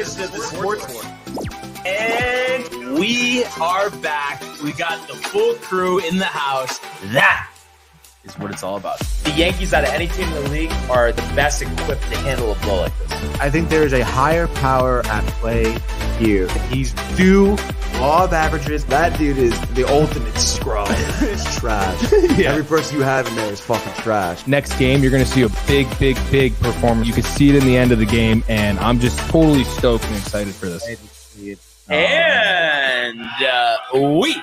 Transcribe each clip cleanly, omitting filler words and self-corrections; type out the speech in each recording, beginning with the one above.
edition of the Sports War. And we are back. We got the full crew in the house. That is what it's all about. The Yankees, out of any team in the league, are the best equipped to handle a blow like this. I think there is a higher power at play here. He's due law of averages. That dude is the ultimate scrub. It's trash. Yeah. Every person you have in there is fucking trash. Next game, you're going to see a big performance. You can see it in the end of the game, and I'm just totally stoked and excited for this. And we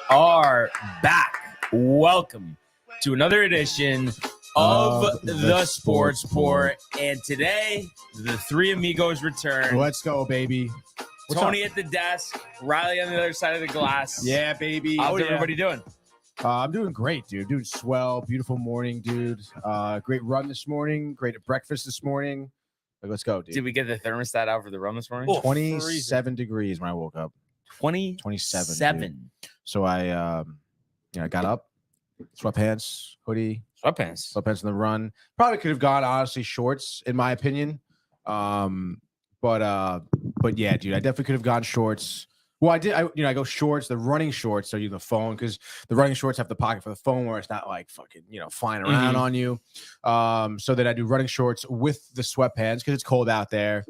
are back. Welcome to another edition of the Sports Report. And today, the three amigos return. Let's go, baby. Tony at the desk, Riley on the other side of the glass. Yeah, baby. How's everybody doing? I'm doing great, dude. Doing swell. Beautiful morning, dude. Great run this morning. Great at breakfast this morning. Like, let's go, dude. Did we get the thermostat out for the run this morning? 27 degrees when I woke up. 27. Dude. So I got up, sweatpants, hoodie. Sweatpants in the run. Probably could have gone, honestly, shorts, in my opinion. But yeah, dude, I definitely could have gone shorts. Well, I did. I go shorts, the running shorts. So the phone, because the running shorts have the pocket for the phone where it's not like fucking flying around on you. So then I do running shorts with the sweatpants because it's cold out there.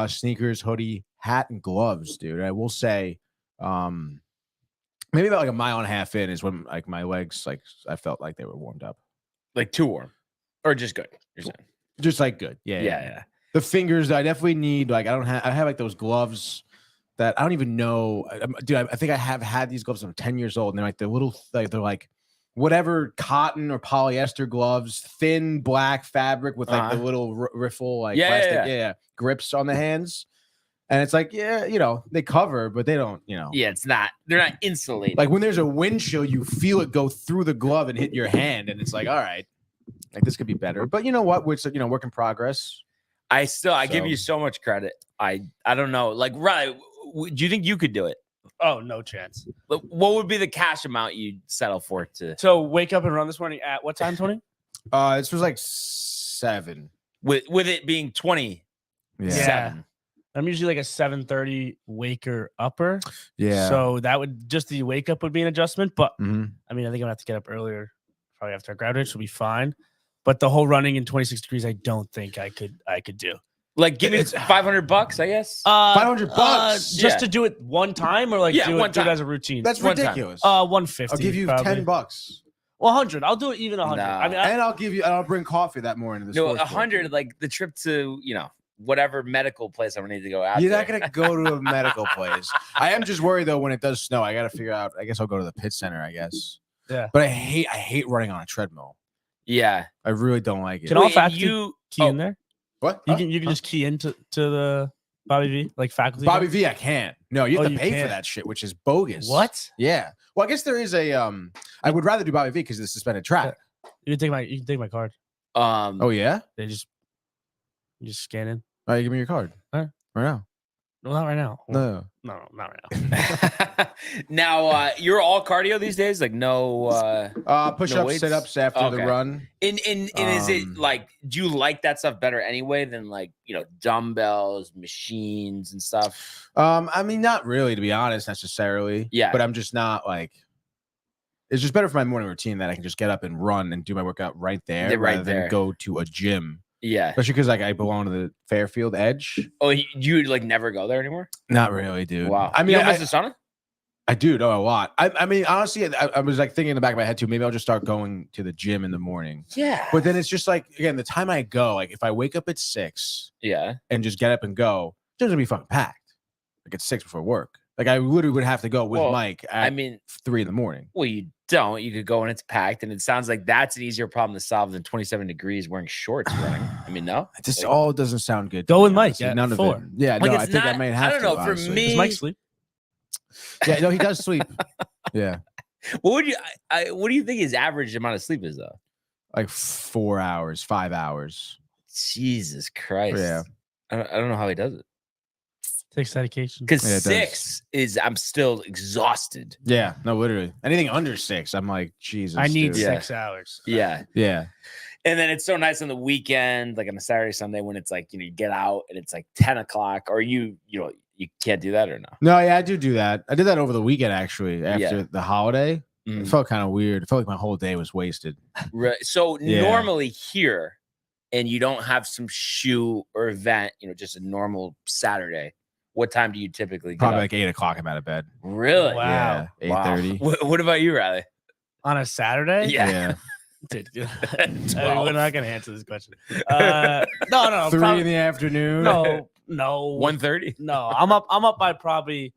Sneakers, hoodie, hat, and gloves, dude. I will say, maybe about like a mile and a half in is when like my legs, like I felt like they were warmed up. Like too warm, or just good? You're saying just like good. Yeah. The fingers, I definitely need. Like I have like those gloves that I don't even know, dude. I think I have had these gloves when I'm 10 years old, and they're like the little, like they're like whatever cotton or polyester gloves, thin black fabric with like the little riffle like plastic, grips on the hands. And it's like, they cover, but they don't, Yeah, they're not insulated. Like when there's a wind chill, you feel it go through the glove and hit your hand. And it's like, all right, like this could be better. But you know what? It's, work in progress. I give you so much credit. I don't know. Like, right. Do you think you could do it? Oh, no chance. What would be the cash amount you'd settle for to? So wake up and run this morning at what time, Tony? This was like 7. With it being 20. Yeah. I'm usually like a 7:30 waker upper. Yeah. So that would just the wake up would be an adjustment. But I mean, I think I'm gonna have to get up earlier, probably after I graduate, so it'll be fine. But the whole running in 26 degrees, I don't think I could do. Like, give me $500, I guess. $500 just to do it one time, or like do it as a routine. That's ridiculous. 150. I'll give you probably. $10. Well, 100. I'll do it even 100. Nah. I mean, and I'll bring coffee that morning. No, 100. Like the trip to whatever medical place I'm gonna need to go out. You're not gonna go to a medical place. I am just worried though when it does snow. I gotta figure out. I guess I'll go to the pit center. I guess. Yeah. But I hate running on a treadmill. Yeah. I really don't like it. Can all faculty key in there? What? You can just key into the Bobby V, like faculty. Bobby V, I can't. No, you have to pay for that shit, which is bogus. What? Yeah. Well, I guess there is a I would rather do Bobby V because it's the suspended track. You can take my card. Oh yeah. You just scan in. All right, give me your card. All right. Right now. No, not right now. No, not right now. Now, you're all cardio these days? Like no push-ups, sit-ups after the run. And is it like, do you like that stuff better anyway than like, dumbbells, machines and stuff? I mean, not really, to be honest, necessarily. Yeah. But I'm just not like, it's just better for my morning routine that I can just get up and run and do my workout right there rather than go to a gym. Yeah. Especially because like I belong to the Fairfield Edge. Oh, you like never go there anymore? Not really, dude. Wow. I mean, you miss the sauna? I do know a lot. I mean, honestly, I was like thinking in the back of my head too, maybe I'll just start going to the gym in the morning. Yeah. But then it's just like, again, the time I go, like if I wake up at 6 and just get up and go, it's going to be fucking packed. Like at 6 before work. Like I literally would have to go with Mike at 3 in the morning. Well, you don't. You could go when it's packed, and it sounds like that's an easier problem to solve than 27 degrees wearing shorts running. I mean, no. It just all doesn't sound good. Go with Mike. None of 4. it. Yeah, like no, I think I might have to. I don't know. For honestly. me, Does Mike sleep? Yeah, no, he does sleep. Yeah. What do you think his average amount of sleep is though? Like 4 hours, 5 hours. Jesus Christ. Yeah. I don't know how he does it. Takes dedication. Because 6 is, I'm still exhausted. Yeah, no, literally. Anything under 6, I'm like, Jesus. I need dude. 6 hours. Yeah. Yeah. And then it's so nice on the weekend, like on a Saturday, Sunday, when it's like, you get out and it's like 10 o'clock, or you can't do that or no? No, yeah, I do that. I did that over the weekend, actually, after the holiday. Mm. It felt kind of weird. It felt like my whole day was wasted. Right. So normally here, and you don't have some shoe or event, just a normal Saturday, what time do you typically get Probably up? like 8 o'clock I'm out of bed. Really? Wow. Yeah, 8:30. Wow. What about you, Riley? On a Saturday? Yeah. Dude, we're not gonna answer this question. No. 3 in the afternoon. No. 1:30. No, I'm up by probably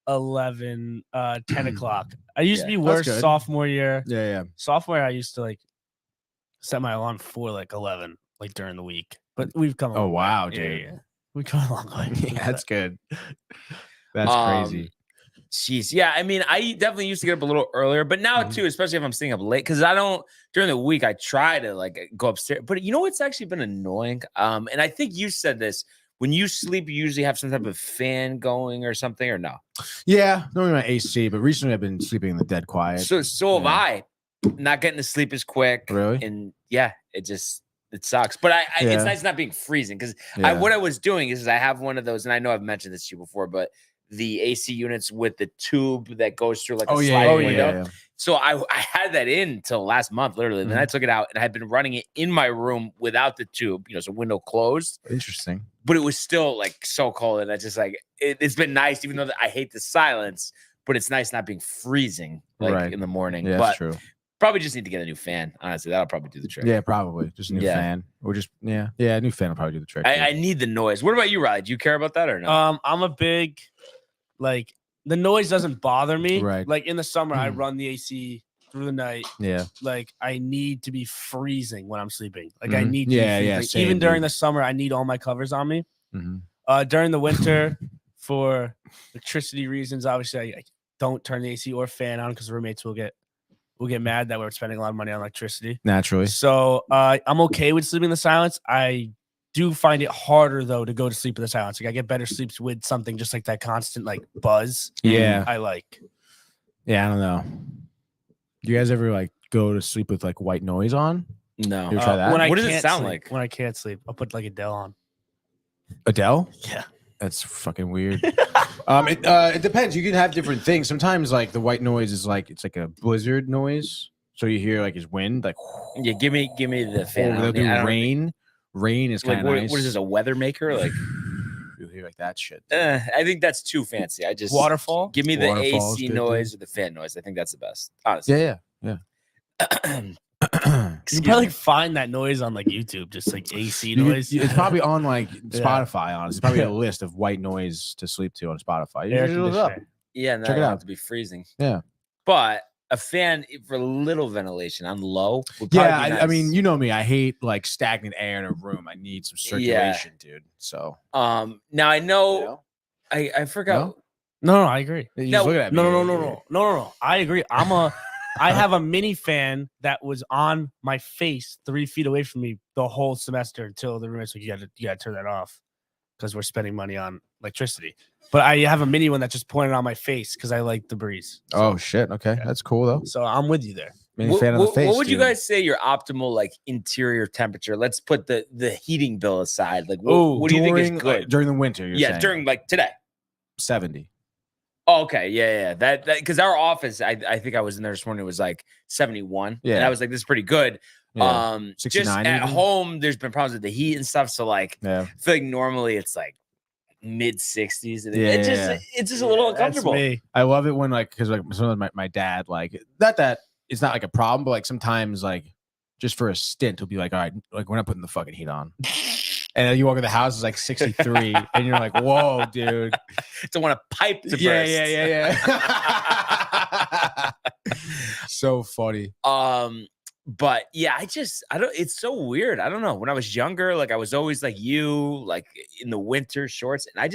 11, 10 o'clock. I used to be worse good. sophomore year. Yeah. Sophomore year, I used to like set my alarm for like 11, like during the week. But we've come. Oh wow, way. dude. Yeah. We come a long way. Yeah, that's good. That's crazy. Jeez. Yeah. I mean, I definitely used to get up a little earlier, but now too, especially if I'm staying up late, because I don't during the week, I try to like go upstairs. But it's actually been annoying. And I think you said this. When you sleep, you usually have some type of fan going or something, or no? Yeah, normally my AC, but recently I've been sleeping in the dead quiet. So have I. Not getting to sleep as quick. Really? And yeah, it sucks. But it's nice not being freezing, because what I was doing is I have one of those, and I know I've mentioned this to you before, but the AC units with the tube that goes through like a sliding window. Yeah. So I had that in until last month, literally. And then I took it out, and I had been running it in my room without the tube, so window closed. Interesting. But it was still like so cold, and I just like it's been nice, even though I hate the silence. But it's nice not being freezing in the morning. Yeah, that's true. Probably just need to get a new fan. Honestly, that'll probably do the trick. Yeah, probably just a new fan, or just a new fan will probably do the trick. I need the noise. What about you, Riley? Do you care about that or no? I'm a big the noise doesn't bother me. Right. Like in the summer, I run the AC through the night. Yeah. Like I need to be freezing when I'm sleeping. Like I need to be freezing. Even during the summer, I need all my covers on me. During the winter, for electricity reasons, obviously I don't turn the AC or fan on because roommates will get mad that we're spending a lot of money on electricity. Naturally. So I'm okay with sleeping in the silence. I do find it harder though to go to sleep in the silence. Like I get better sleeps with something just like that constant like buzz. Yeah. I like. Yeah, I don't know. Do you guys ever like go to sleep with like white noise on? No. You ever try that? What does it sound like? When I can't sleep, I'll put like Adele on. Adele? Yeah. That's fucking weird. It depends. You can have different things. Sometimes like the white noise is like it's like a blizzard noise. So you hear like his wind, like yeah. Give me the fan. They'll do rain. Rain is kind of nice. What is this? A weather maker? Like you'll hear like that shit. I think that's too fancy. I just waterfall. Give me the AC noise or the fan noise. I think that's the best. Honestly. Yeah. You probably find that noise on like YouTube, just like AC noise. It's probably on like Spotify. Honestly, it's probably a list of white noise to sleep to on Spotify. Yeah, no, check it out. To be freezing. Yeah, but a fan for a little ventilation on low. I mean, you know me. I hate like stagnant air in a room. I need some circulation, dude. So, now I know. I forgot. No, I agree. No. I agree. I have a mini fan that was on my face 3 feet away from me the whole semester until the roommate's like, you gotta turn that off because we're spending money on electricity. But I have a mini one that just pointed on my face because I like the breeze. So, oh shit. Okay. That's cool though. So I'm with you there. What would you guys say your optimal like interior temperature? Let's put the heating bill aside. Like what do you think is good during the winter? Yeah, during like today. 70. Oh, okay. Yeah. That because our office, I think I was in there this morning, it was like 71. Yeah. And I was like, this is pretty good. Yeah. 69 just at home, there's been problems with the heat and stuff. So like I feel like normally it's like mid 60s. And it's just a little uncomfortable. I love it when like because like sometimes my dad, like that it's not like a problem, but like sometimes like just for a stint, he'll be like, all right, like we're not putting the fucking heat on. And then you walk in the house, it's like 63, and you're like, "Whoa, dude!" Don't want a pipe to burst. Yeah. So funny. But yeah, I don't. It's so weird. I don't know. When I was younger, like I was always like you, like in the winter shorts, and I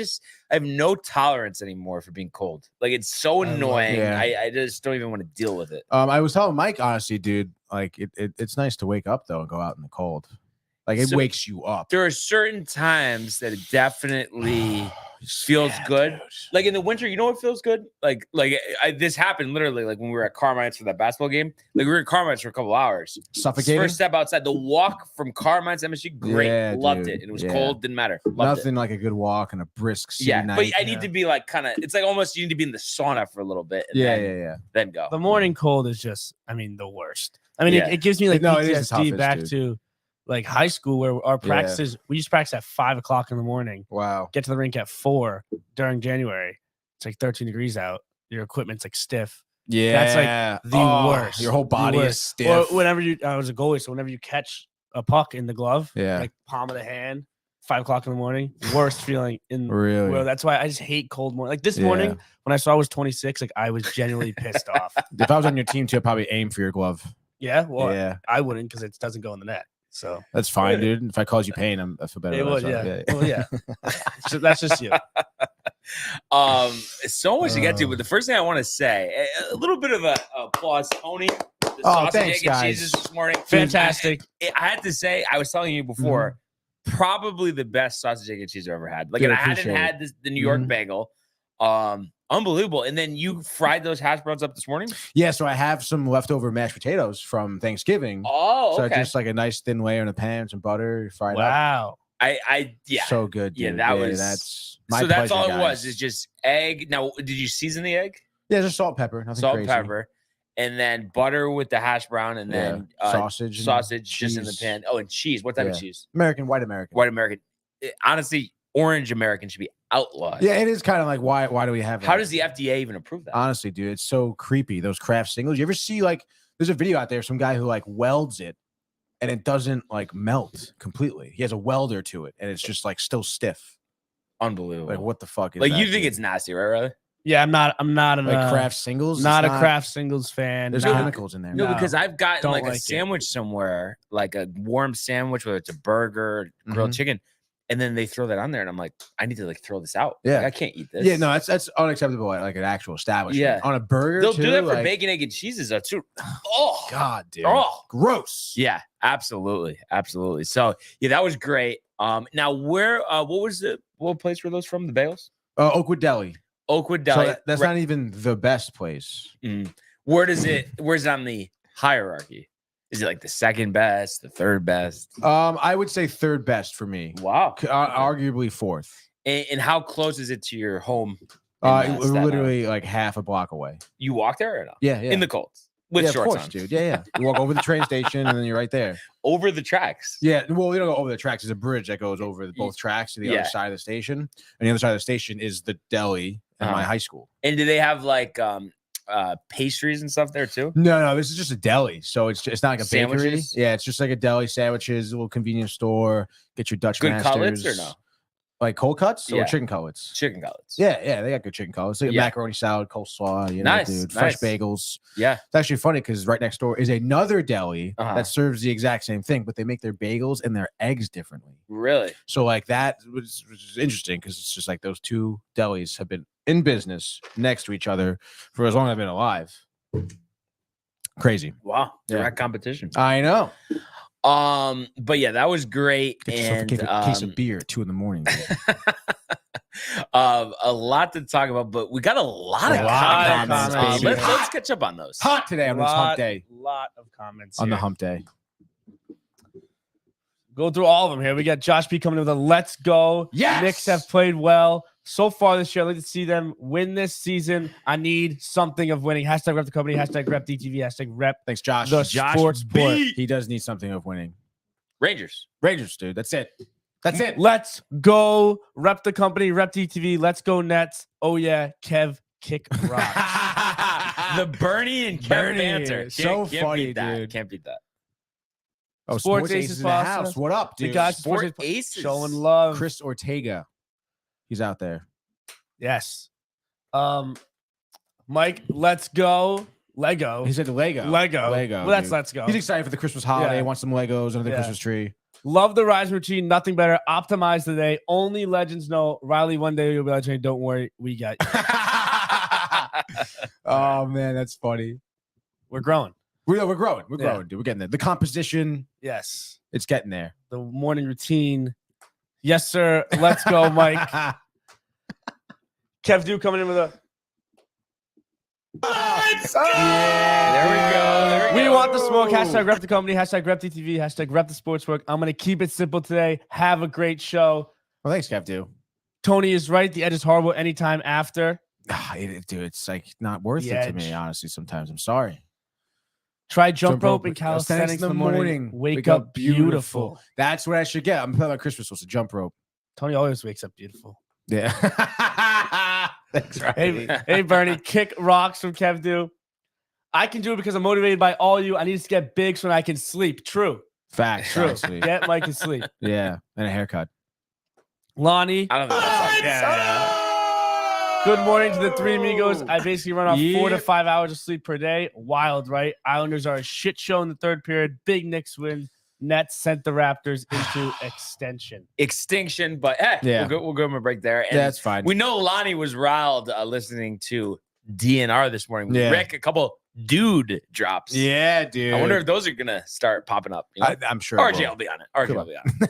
have no tolerance anymore for being cold. Like it's so annoying. I just don't even want to deal with it. I was telling Mike, honestly, dude, like it's nice to wake up though and go out in the cold. Like it wakes you up. There are certain times that it definitely feels good. Dude. Like in the winter, you know what feels good? Like this happened literally like when we were at Carmine's for that basketball game. Like we were at Carmine's for a couple hours. Suffocating. First step outside, the walk from Carmine's to MSG, great. Loved it. And it was cold, didn't matter. Nothing like a good walk and a brisk city night. But I need to be like kind of. It's like almost you need to be in the sauna for a little bit. And then go. The morning cold is just, the worst. it gives me like PTSD back to like high school where our practices, we used to practice at 5 o'clock in the morning. Wow. Get to the rink at 4 during January. It's like 13 degrees out. Your equipment's like stiff. Yeah. That's like the worst. Your whole body is stiff. Or whenever I was a goalie, so whenever you catch a puck in the glove, like palm of the hand, 5 o'clock in the morning, worst feeling in the world. That's why I just hate cold morning. Like this morning, when I saw I was 26, like I was genuinely pissed off. If I was on your team too, I'd probably aim for your glove. Yeah. Well, I wouldn't because it doesn't go in the net. So that's fine, dude. If I cause you pain, I feel better. It would, Well, yeah. So that's just you. So much to get to, but the first thing I want to say, a little bit of a applause, Tony. Thanks, guys. This morning, fantastic. I had to say, I was telling you before, probably the best sausage, egg, and cheese I've ever had. Like, and I hadn't had the New York bagel. Unbelievable. And then you fried those hash browns up this morning? Yeah, so I have some leftover mashed potatoes from Thanksgiving. Oh, okay. So just like a nice thin layer in a pan, some butter, fried up. Wow. So good, dude. Yeah, that's my that's pleasure, all guys. it was. It's just egg. Now, did you season the egg? Yeah, just salt, pepper, nothing salt, crazy. pepper, and then butter with the hash brown, and then sausage just in the pan. Oh, and cheese. What type of cheese? White American. White American. Honestly, orange American should be outlawed. Yeah, it is kind of like why do we have that? How does the FDA even approve that? Honestly, dude, it's so creepy. Those craft singles. You ever see like there's a video out there, some guy who like welds it and it doesn't like melt completely. He has a welder to it and it's just like still stiff. Unbelievable. Like what the fuck is like that, you think dude? It's nasty, right, Riley? Yeah, I'm not like craft singles. Not a craft singles fan. There's chemicals in there. No, because I've gotten like a it. sandwich somewhere, like a warm sandwich, whether it's a burger, grilled chicken. And then they throw that on there, and I'm like, I need to like throw this out. Yeah, like, I can't eat this. Yeah, no, that's unacceptable at like an actual establishment. Yeah, on a burger, they'll do that for like, bacon, egg, and cheeses though too. Oh God, dude. Oh, gross. Yeah, absolutely. So yeah, that was great. Now where? What place were those from? The bagels? Oakwood Deli. Oakwood Deli. So that's not even the best place. Where's it on the hierarchy? Is it like the second best, the third best? I would say third best for me. Wow. Arguably fourth. And how close is it to your home? Literally like half a block away. You walk there or no? Yeah. In the cold. With shorts of course, on. Dude. Yeah. You walk over the train station and then you're right there. Over the tracks. Yeah. Well, we don't go over the tracks. There's a bridge that goes over both tracks to the other side of the station. And the other side of the station is the deli at my high school. And do they have like pastries and stuff there too? No, this is just a deli, so it's not like a sandwiches? Bakery. Yeah, it's just like a deli, sandwiches, a little convenience store. Get your Dutch good masters. cutlets or no? Like cold cuts or chicken cutlets? Chicken cutlets. Yeah, they got good chicken cutlets. They got macaroni salad, coleslaw, nice, dude. Fresh bagels. Yeah, it's actually funny because right next door is another deli that serves the exact same thing, but they make their bagels and their eggs differently. Really? So like that was interesting because it's just like those two delis have been in business next to each other for as long as I've been alive. Crazy. Wow. Direct competition. I know. But yeah, that was great. And a case of beer at 2 a.m. A lot to talk about, but we got a lot of comments. Let's catch up on those. Hot today on this hump day. Lot of comments on the hump day. Go through all of them here. We got Josh P coming in with a let's go. Yes. Knicks have played well so far this year. I'd like to see them win this season. I need something of winning. Hashtag rep the company. Hashtag rep DTV. Hashtag rep. Thanks, Josh. The Josh sports board. He does need something of winning. Rangers, dude. That's it. Let's go. Rep the company. Rep DTV. Let's go Nets. Oh yeah, Kev kick rock. The Bernie and Kev banter. So funny, dude. Can't beat that. Oh, Sports Aces in the house. What up, dude? The guys Sports Aces showing love. Chris Ortega, he's out there. Yes. Mike, let's go. Lego. He said Lego. Well, that's let's go. He's excited for the Christmas holiday. Wants some Legos under the Christmas tree. Love the rise routine. Nothing better. Optimize the day. Only legends know. Riley, one day you'll be legend. Don't worry, we got you. Oh man, that's funny. We're growing. We're growing. We're growing, dude. We're getting there. The composition, Yes. it's getting there. The morning routine. Yes, sir. Let's go, Mike. Kev Dew coming in with a. There we go. We want the smoke. Hashtag rep the company. Hashtag rep DTV. Hashtag rep the sportsbook. I'm going to keep it simple today. Have a great show. Well, thanks, Kev Dew. Tony is right. The edge is horrible anytime after. Dude, it's like not worth it to me, honestly, sometimes. I'm sorry. Try jump rope and calisthenics in the morning. Wake up beautiful. That's what I should get. I'm talking about Christmas was a jump rope. Tony always wakes up beautiful. Yeah. That's right. Hey, Bernie, kick rocks from Kev Dew. I can do it because I'm motivated by all you. I need to get big so I can sleep. True. Facts. True. Honestly. Get Mike and sleep. Yeah. And a haircut. Lonnie. I don't think that's like, Good morning to the three amigos. I basically run off 4 to 5 hours of sleep per day. Wild, right? Islanders are a shit show in the third period. Big Knicks win. Nets sent the Raptors into extinction, but hey, we'll go on a break there. And that's fine. We know Lonnie was riled listening to DNR this morning. Yeah. Rick, a couple dude drops. Yeah, dude. I wonder if those are gonna start popping up. You know? I'm sure. RJ will be on it. RJ will be on it.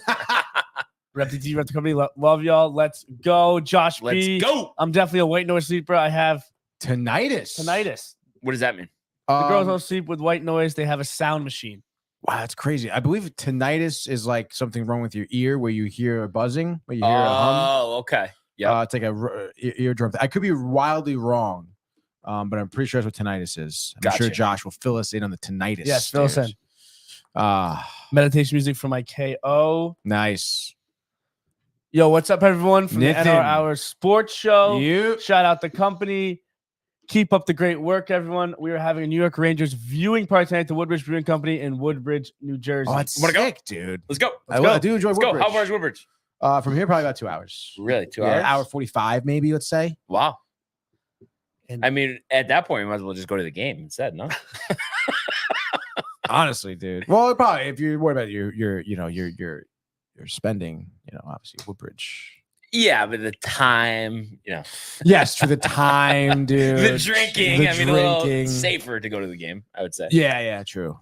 Rep DTV, rep the company. Love y'all. Let's go. Josh P. Let's go. I'm definitely a white noise sleeper. I have tinnitus. What does that mean? The girls don't sleep with white noise. They have a sound machine. Wow, that's crazy. I believe tinnitus is like something wrong with your ear where you hear a buzzing, where you hear a hum. Oh, okay. Yeah. It's like a eardrum. I could be wildly wrong, but I'm pretty sure that's what tinnitus is. I'm sure Josh will fill us in on the tinnitus. Yes, fill us in. Meditation music from my KO. Nice. Yo, what's up, everyone? From the NR Hour Sports Show. Shout out the company. Keep up the great work, everyone. We are having a New York Rangers viewing party tonight at the Woodbridge Brewing Company in Woodbridge, New Jersey. Oh, that's sick, dude. Let's go. I do enjoy Woodbridge. Go. How far is Woodbridge? From here, probably about 2 hours. Really? 2 hours? Hour 45, maybe, let's say. Wow. I mean, at that point, we might as well just go to the game instead, no? Honestly, dude. Well, probably if you're worried about your spending, obviously Woodbridge. Yeah, but the time, Yes, for the time, dude. The drinking. A little safer to go to the game, I would say. Yeah, true.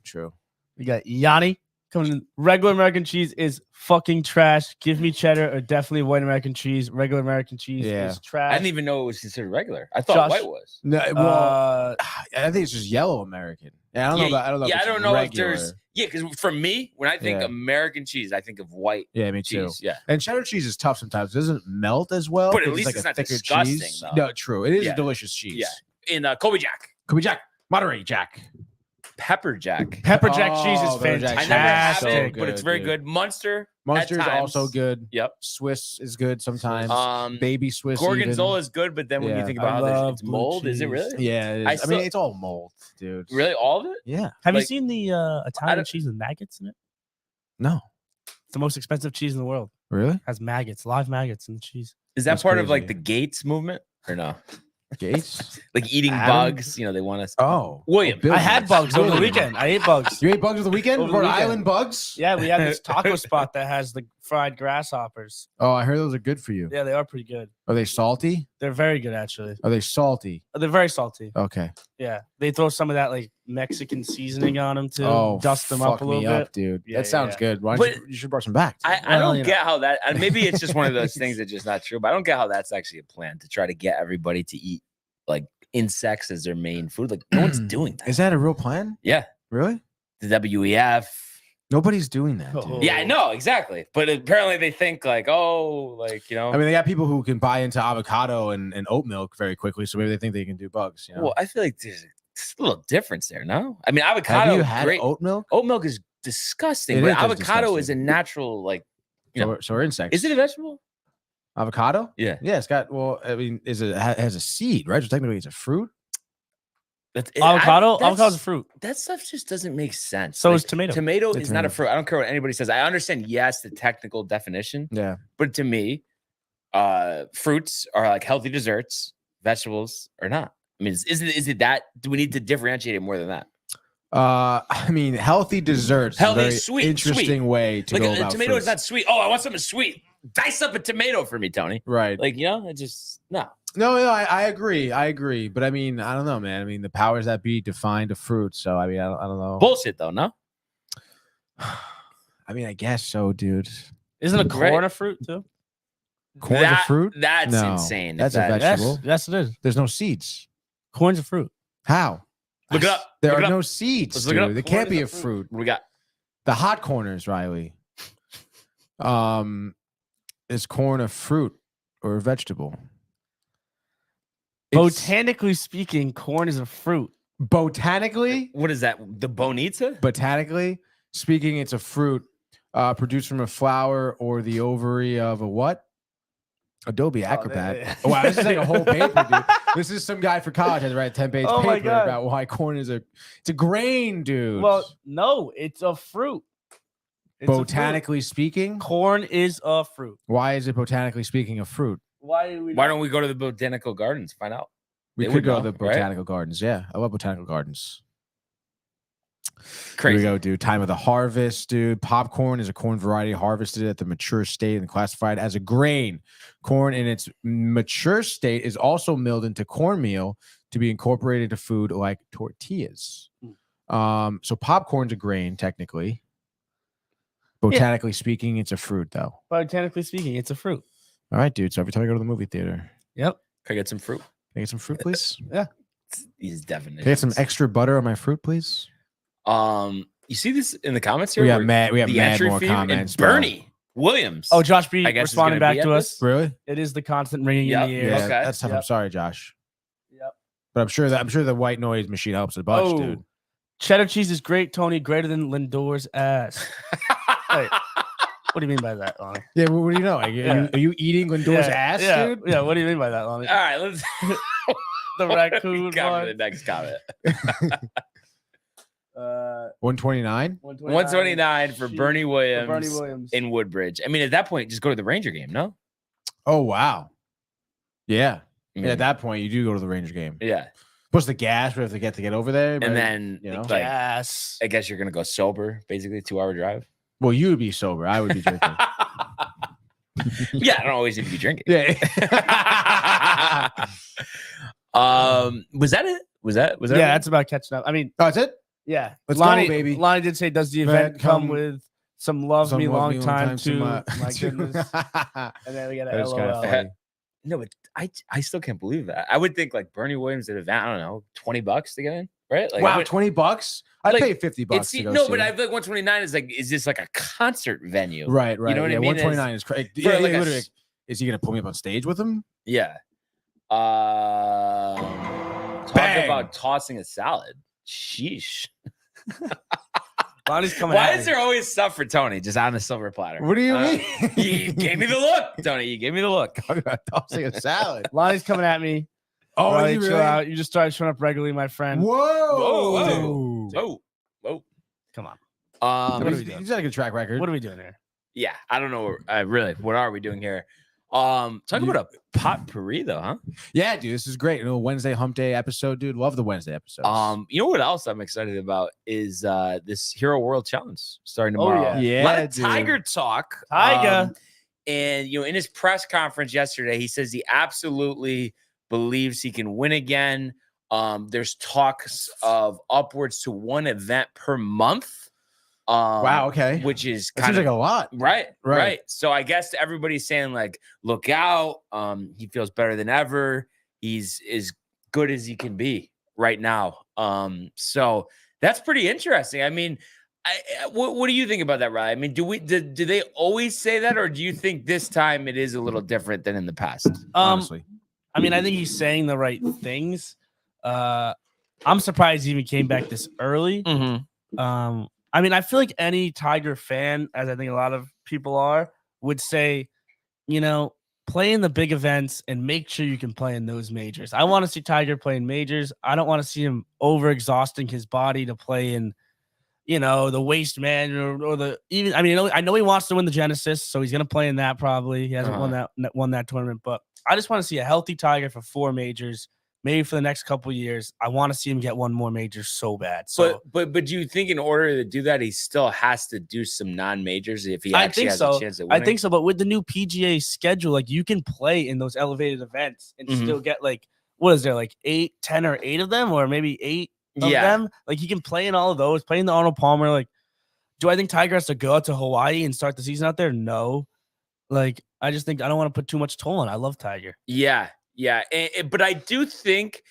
We got Yanni coming in. Regular American cheese is fucking trash. Give me cheddar or definitely white American cheese. Regular American cheese is trash. I didn't even know it was considered regular. I thought white was. No, well, I think it's just yellow American. Yeah, I don't know if there's. Yeah, because for me, when I think American cheese, I think of white. Yeah, me too. Cheese. Yeah, and cheddar cheese is tough sometimes. It doesn't melt as well. But at least it's not disgusting. Cheese. No, true. It is a delicious cheese. Yeah, in Kobe Jack, Monterey Jack, Pepper Jack cheese is fantastic. I never have it, but it's very good. Munster is also good. Yep. Swiss is good sometimes. Baby Swiss. Gorgonzola is good, but then when you think about how it's mold, is it really? Yeah, it is. I mean, it's all mold, dude. Really, all of it? Yeah. Have you seen the Italian cheese with maggots in it? No. It's the most expensive cheese in the world. Really? Has maggots, live maggots in the cheese. Is that part of like the Gates movement or no? Gates? Like eating bugs, they want us. Oh, William. I had bugs over the weekend. I ate bugs. You ate bugs over the weekend? Rhode Island bugs? Yeah, we had this taco spot that has the fried grasshoppers. Oh, I heard those are good for you. Yeah, they are pretty good. Are they salty? They're very good, actually. Are they salty? They're very salty. Okay. Yeah, they throw some of that like Mexican seasoning on them too. Dust them up a little bit, dude. Yeah, that sounds good. Why don't you should brought some back? I don't get how that. Maybe it's just one of those things that's just not true. But I don't get how that's actually a plan to try to get everybody to eat like insects as their main food. Like no one's doing that. Is that a real plan? Yeah. Really? The WEF. Nobody's doing that. Dude. Yeah, I know exactly. But apparently they think like, I mean, they got people who can buy into avocado and oat milk very quickly, so maybe they think they can do bugs. Well, I feel like there's a little difference there. No, I mean avocado. Have you had oat milk? Oat milk is disgusting. But avocado is a natural so are insects. Is it a vegetable? Avocado? Yeah. Yeah, it's got. Well, I mean, it has a seed, right? So technically, it's a fruit. Avocado is a fruit. That stuff just doesn't make sense. So is tomato. Tomato is not a fruit. I don't care what anybody says. I understand, yes, the technical definition. Yeah. But to me, fruits are like healthy desserts. Vegetables are not. I mean, is it that? Do we need to differentiate it more than that? I mean, healthy desserts. Healthy, is a sweet, interesting way to go about tomato fruits. is not sweet. Oh, I want something sweet. Dice up a tomato for me, Tony. Right. Like, it just no. No, I agree. But I mean, I don't know, man. I mean, the powers that be defined a fruit. So I mean, I don't know. Bullshit though, no? I mean, I guess so, dude. Isn't a corn a fruit too? Corn's a fruit? That's No, insane. that's a vegetable. Yes, it is. There's no seeds. Corn's a fruit. How? Look it up. There Look are it up. no seeds, Let's look it up. dude. There Corn can't is be a a fruit. What we got? The hot corners, Riley. Is corn a fruit or a vegetable? Botanically speaking, corn is a fruit. Botanically? What is that? The bonita? Botanically speaking, it's a fruit produced from a flower or the ovary of a what? Adobe Acrobat. yeah. Wow, this is like a whole paper, dude. This is some guy for college had to write a 10-page Oh my paper God. about why corn is it's a grain, dude. Well, no, it's a fruit. It's a fruit. Botanically speaking, Corn is a fruit. why is it botanically speaking a fruit? Why don't we go to the botanical gardens? Find out. We They could would go know, to the right? botanical gardens. Yeah, I love botanical gardens. Crazy. Here we go, dude. Time of the harvest, dude. Popcorn is a corn variety harvested at the mature state and classified as a grain. Corn in its mature state is also milled into cornmeal to be incorporated into food like tortillas. So popcorn's a grain, technically. Botanically speaking, it's a fruit, though. Botanically speaking, it's a fruit. All right, dude. So every time I go to the movie theater, Yep. Can I get some fruit? can I get some fruit, please? These definitions. Can I get some extra butter on my fruit, please? You see this in the comments here? We got where mad. We got the mad entry more fee comments. and bro. Bernie Williams. Oh, Josh B I guess is responding gonna be back to at us. Really? It is the constant ringing Yep. in the ears. Yeah, Okay. that's tough. I'm Yep. sorry, Josh. Yep. But I'm sure the white noise machine helps a bunch, Oh, dude. cheddar cheese is great, Tony. Greater than Lindor's ass. Hey, what do you mean by that, Lonnie? Yeah, what do you know? Are you eating Lindor's ass, yeah, dude? Yeah, what do you mean by that, Lonnie? All right, let's The raccoon Got for one. the next comment. 129. 129 for Bernie Williams, Williams. in Woodbridge. I mean, at that point, just go to the Ranger game, no? Oh wow. Yeah. I Yeah. mean, At that point, you do go to the Ranger game. yeah. Plus the gas we have to get over there. And then, you know, like, Yes. I guess you're gonna go sober, basically 2-hour drive. well, you would be sober. I would be drinking. Yeah, I don't always need to be drinking. Yeah. Was that it? Was that Yeah, that's about catching up. I mean, Oh, that's it. yeah. Let's go, Lonnie, baby. Lonnie did say, does the Event event come come with some love Some me love long me time too? my- My goodness. That And then we got is a kinda LOL. funny. No, but I still can't believe that. I would think like Bernie Williams at an event, I don't know, $20 to get in, right? Like, I Wow, would- $20? I'd Like, pay $50 it's to go no, see but it. I feel like 129 is like, is this like a concert venue? Right. You know what I yeah, mean? 129 is crazy. for Yeah, like a literally. s- Is he gonna pull me up on stage with him? Yeah. Talk Bang. about tossing a salad. Sheesh. Lonnie's coming Why at is me. there always stuff for Tony just on a silver platter? What do you Uh, mean? You gave me the look, Tony. You gave me the look. Tossing a salad. Lonnie's coming at me. Oh, Riley, is he chill really? out. You just started showing up regularly, my friend. Whoa. Whoa. Whoa. Come on. Um, What are we He's doing? got a good track record. What are we doing here? yeah, I don't know. Really, what are we doing here? Talk about a potpourri though, huh? Yeah, dude, this is great. You know, Wednesday hump day episode, dude. Love the Wednesday episodes. You know what else I'm excited about is this Hero World Challenge starting Oh, tomorrow. yeah. A lot of dude. Tiger talk. Tiger. And in his press conference yesterday, he says he absolutely believes he can win again. There's talks of upwards to one event per month. Wow, okay. Which is That kind seems of like a lot. right. So I guess everybody's saying like, look out. He feels better than ever. He's as good as he can be right now. So that's pretty interesting. I mean, what do you think about that, Riley? I mean, do they always say that, or do you think this time it is a little different than in the past? Honestly. I mean, I think he's saying the right things. I'm surprised he even came back this early. Mm-hmm. I mean, I feel like any Tiger fan, as I think a lot of people are, would say, play in the big events and make sure you can play in those majors. I want to see Tiger play in majors. I don't want to see him overexhausting his body to play in, the Waste Man or the even. I mean, I know he wants to win the Genesis, so he's gonna play in that probably. He hasn't won that tournament, but I just want to see a healthy Tiger for 4 majors. maybe for the next couple of years. I want to see him get one more major so bad. So, but do you think in order to do that, he still has to do some non-majors if he actually has a chance at winning? I think so. But with the new PGA schedule, like you can play in those elevated events and still get like, what is there, like 10 or 8 of them, or maybe 8 of them? Like he can play in all of those, play in the Arnold Palmer. Like, do I think Tiger has to go out to Hawaii and start the season out there? No. Like, I just think I don't want to put too much toll on. I love Tiger. Yeah. But I do think,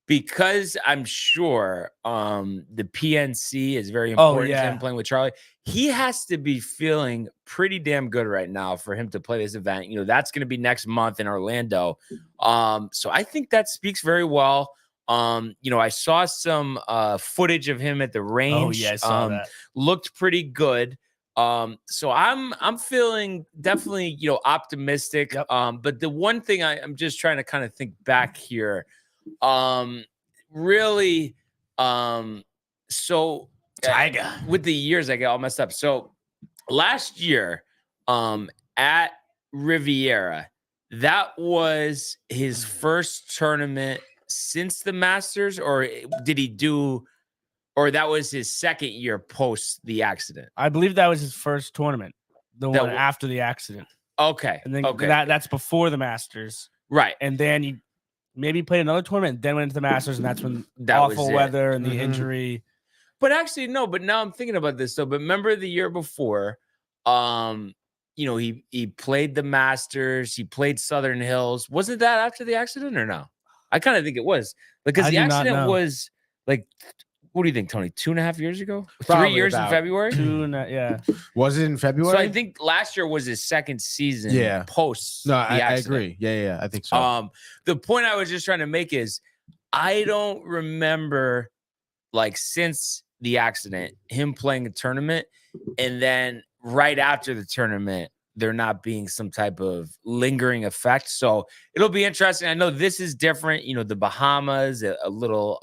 because I'm sure the PNC is very important to him playing with Charlie, he has to be feeling pretty damn good right now for him to play this event. You know, that's going to be next month in Orlando. So I think that speaks very well. You know, I saw some footage of him at the range. Oh, yeah, I saw that. Looked pretty good. So I'm feeling definitely, you know, optimistic. Yep. But the one thing I'm just trying to kind of think back here, really, so Tiger with the years, I get all messed up. So last year, at Riviera, that was his first tournament since the Masters, or did he do, or that was his second year post the accident? I believe that was his first tournament, the one after the accident. Okay. And then that's before the Masters. Right. And then he maybe played another tournament, then went into the Masters, and that's when awful weather and the injury. But actually, no, but now I'm thinking about this though. But remember the year before, you know, he played the Masters, he played Southern Hills. Wasn't that after the accident or no? I kind of think it was, because the accident was like, what do you think, Tony? 2.5 years ago? Probably 3 years in February? Was it in February? So I think last year was his second season post. No, I agree. Yeah, I think so. The point I was just trying to make is I don't remember, like, since the accident, him playing a tournament, and then right after the tournament, there not being some type of lingering effect. So it'll be interesting. I know this is different. You know, the Bahamas, a little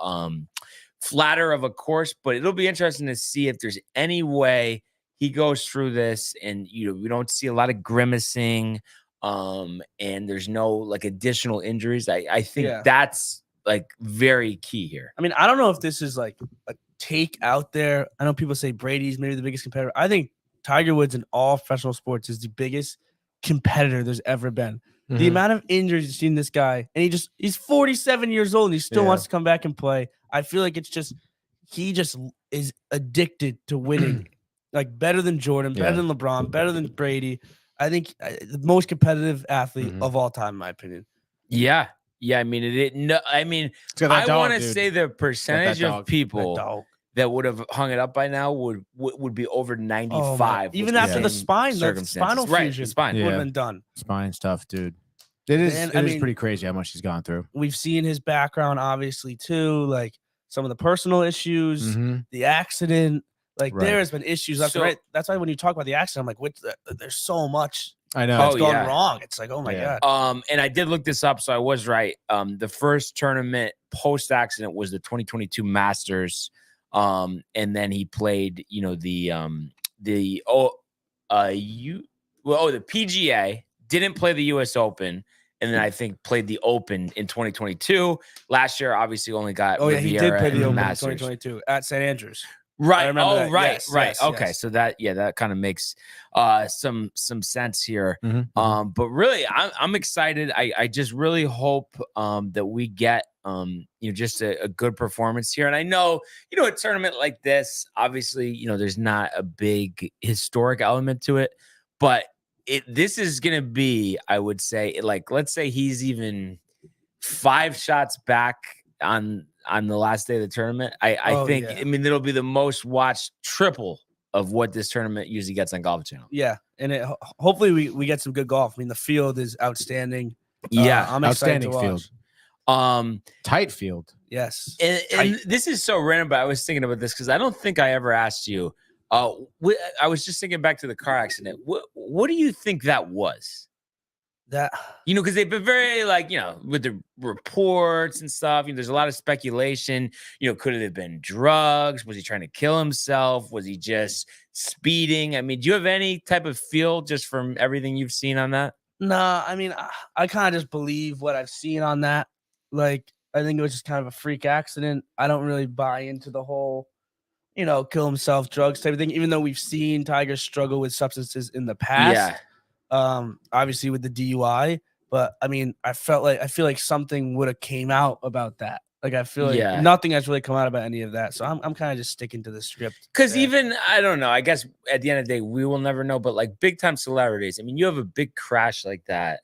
flatter of a course, but it'll be interesting to see if there's any way he goes through this and, you know, we don't see a lot of grimacing and there's no like additional injuries. I think that's like very key here. I mean, I don't know if this is like a take out there. I know people say Brady's maybe the biggest competitor. I think Tiger Woods in all professional sports is the biggest competitor there's ever been. Mm-hmm. The amount of injuries you've seen this guy, and he's 47 years old and he still wants to come back and play. I feel like it's just, he just is addicted to winning, like better than Jordan, better than LeBron, better than Brady. I think the most competitive athlete of all time, in my opinion. Yeah. I mean, I want to say the percentage of people that would have hung it up by now would be over 95. Even after the spinal fusion, the spine would have been done. Spine stuff, dude. It is pretty crazy how much he's gone through. We've seen his background, obviously, too, like some of the personal issues, the accident. Like there has been issues left and right. That's why when you talk about the accident, I'm like, there's so much. I know that's gone wrong. It's like, oh my god. And I did look this up, so I was right. The first tournament post accident was the 2022 Masters. And then he played, you know, the PGA, didn't play the US Open, and then I think played the Open in 2022. Last year, obviously, only got Riviera, he did play the Open in 2022 at St. Andrews. Right. Oh, right. Yes, okay. Yes. So that kind of makes some sense here. But really, I'm excited. I just really hope that we get you know, just a good performance here. And I know, you know, a tournament like this, obviously, you know, there's not a big historic element to it, but this is gonna be, I would say, like, let's say he's even 5 shots back on the last day of the tournament. I think I mean, it'll be the most watched triple of what this tournament usually gets on Golf Channel. Yeah, and hopefully we get some good golf. I mean, the field is outstanding. I'm excited to watch. Field. Tight field. Yes. And this is so random, but I was thinking about this because I don't think I ever asked you. I was just thinking back to the car accident. What do you think that was? That, you know, because they've been very, like, you know, with the reports and stuff, you know, there's a lot of speculation. You know, could it have been drugs? Was he trying to kill himself? Was he just speeding? I mean, do you have any type of feel just from everything you've seen on that? Nah, I mean, I kind of just believe what I've seen on that. Like, I think it was just kind of a freak accident. I don't really buy into the whole, kill himself, drugs type of thing, even though we've seen Tiger struggle with substances in the past. Yeah. Obviously with the DUI. But I mean, I feel like something would have came out about that. Like I feel like nothing has really come out about any of that. So I'm kind of just sticking to the script. Because even I don't know. I guess at the end of the day, we will never know. But like big time celebrities, I mean, you have a big crash like that,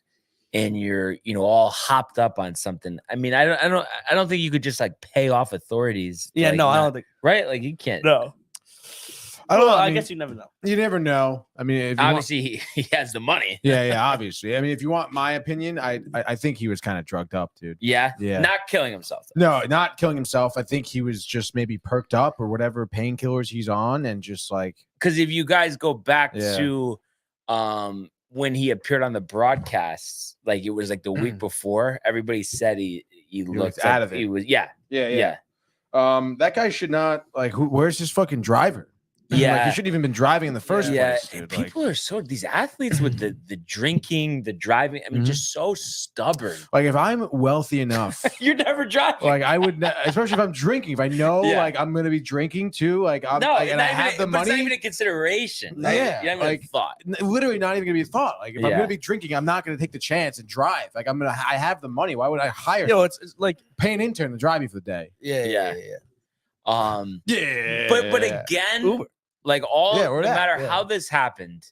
and you're all hopped up on something. I mean, I don't think you could just like pay off authorities. Yeah, like, no, I don't think. Right, like you can't. No. I don't know. I guess you never know. You never know. I mean, if obviously he has the money. Yeah, obviously. I mean, if you want my opinion, I think he was kind of drugged up, dude. Yeah. Not killing himself. Though. No, not killing himself. I think he was just maybe perked up or whatever painkillers he's on, and just like because if you guys go back to when he appeared on the broadcasts, like it was like the week before, everybody said he looked out of it. He was yeah. That guy should not where's his fucking driver? Yeah, like, he shouldn't even been driving in the first place. Dude. People are these athletes with the drinking, the driving. I mean, just so stubborn. Like if I'm wealthy enough, you're never driving. Like I would, especially if I'm drinking. If I know like I'm gonna be drinking too, like I have the money. It's not even a consideration. Like, you haven't even thought. Literally, not even gonna be a thought. Like if I'm gonna be drinking, I'm not gonna take the chance and drive. Like I have the money. Why would I hire? It's like pay an intern to drive me for the day. Yeah. But again. Uber. Like no matter how this happened,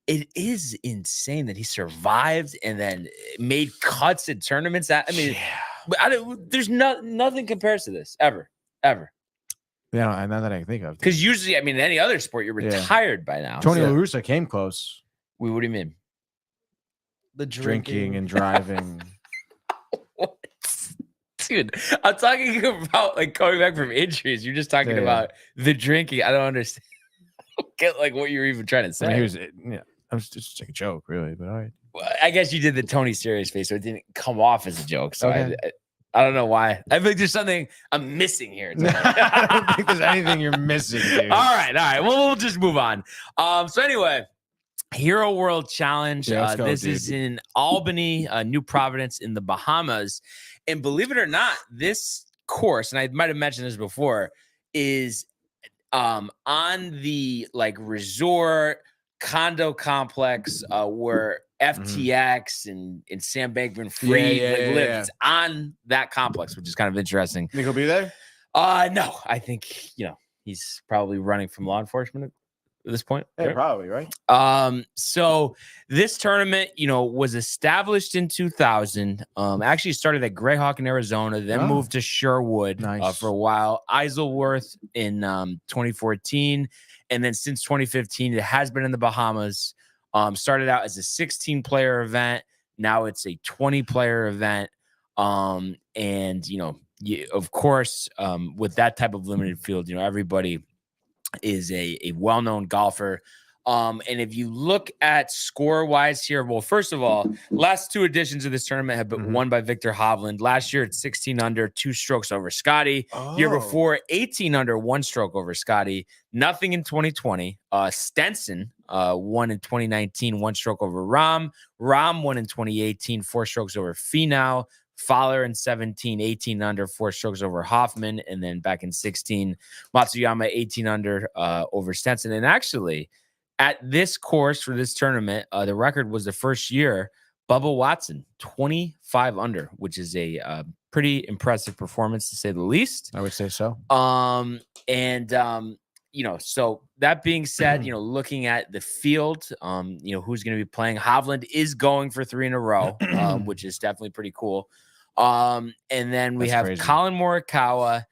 it is insane that he survived and then made cuts in tournaments. I mean, there's nothing compares to this ever. Yeah, not that I can think of. Because usually, I mean, in any other sport, you're retired by now. Tony La Russa came close. What do you mean? The drinking and driving. What? Dude, I'm talking about like coming back from injuries. You're just talking about the drinking. I don't understand. Get like what you were even trying to say. I mean, I was just like a joke, really, but all right. Well, I guess you did the Tony serious face, so it didn't come off as a joke. So I don't know why. I think there's something I'm missing here. I don't think there's anything you're missing, dude. All right. Well, we'll just move on. So anyway, Hero World Challenge. This is in Albany, New Providence in the Bahamas. And believe it or not, this course, and I might have mentioned this before, is on the like resort condo complex where FTX and Sam Bankman-Fried live. It's on that complex, which is kind of interesting. Think he'll be there? No, I think he's probably running from law enforcement at this point. Yeah, probably, right? So this tournament, was established in 2000. Actually started at Greyhawk in Arizona, then moved to Sherwood for a while. Isleworth in 2014, and then since 2015, it has been in the Bahamas. Started out as a 16-player event. Now it's a 20-player event. And of course, with that type of limited field, everybody is a well-known golfer. And if you look at score-wise here, well, first of all, last two editions of this tournament have been won by Victor Hovland. Last year, it's 16 under, 2 strokes over Scotty. Year before, 18 under, 1 stroke over Scotty. Nothing in 2020. Stenson won in 2019, 1 stroke over Rahm. Rahm won in 2018, 4 strokes over Finau. Fowler in 17, 18 under, 4 strokes over Hoffman. And then back in 16, Matsuyama 18 under over Stenson. And actually, at this course for this tournament, the record was the first year, Bubba Watson, 25 under, which is a pretty impressive performance to say the least. I would say so. So that being said, looking at the field, who's going to be playing, Hovland is going for 3 in a row, which is definitely pretty cool. And then we have crazy. Colin Morikawa,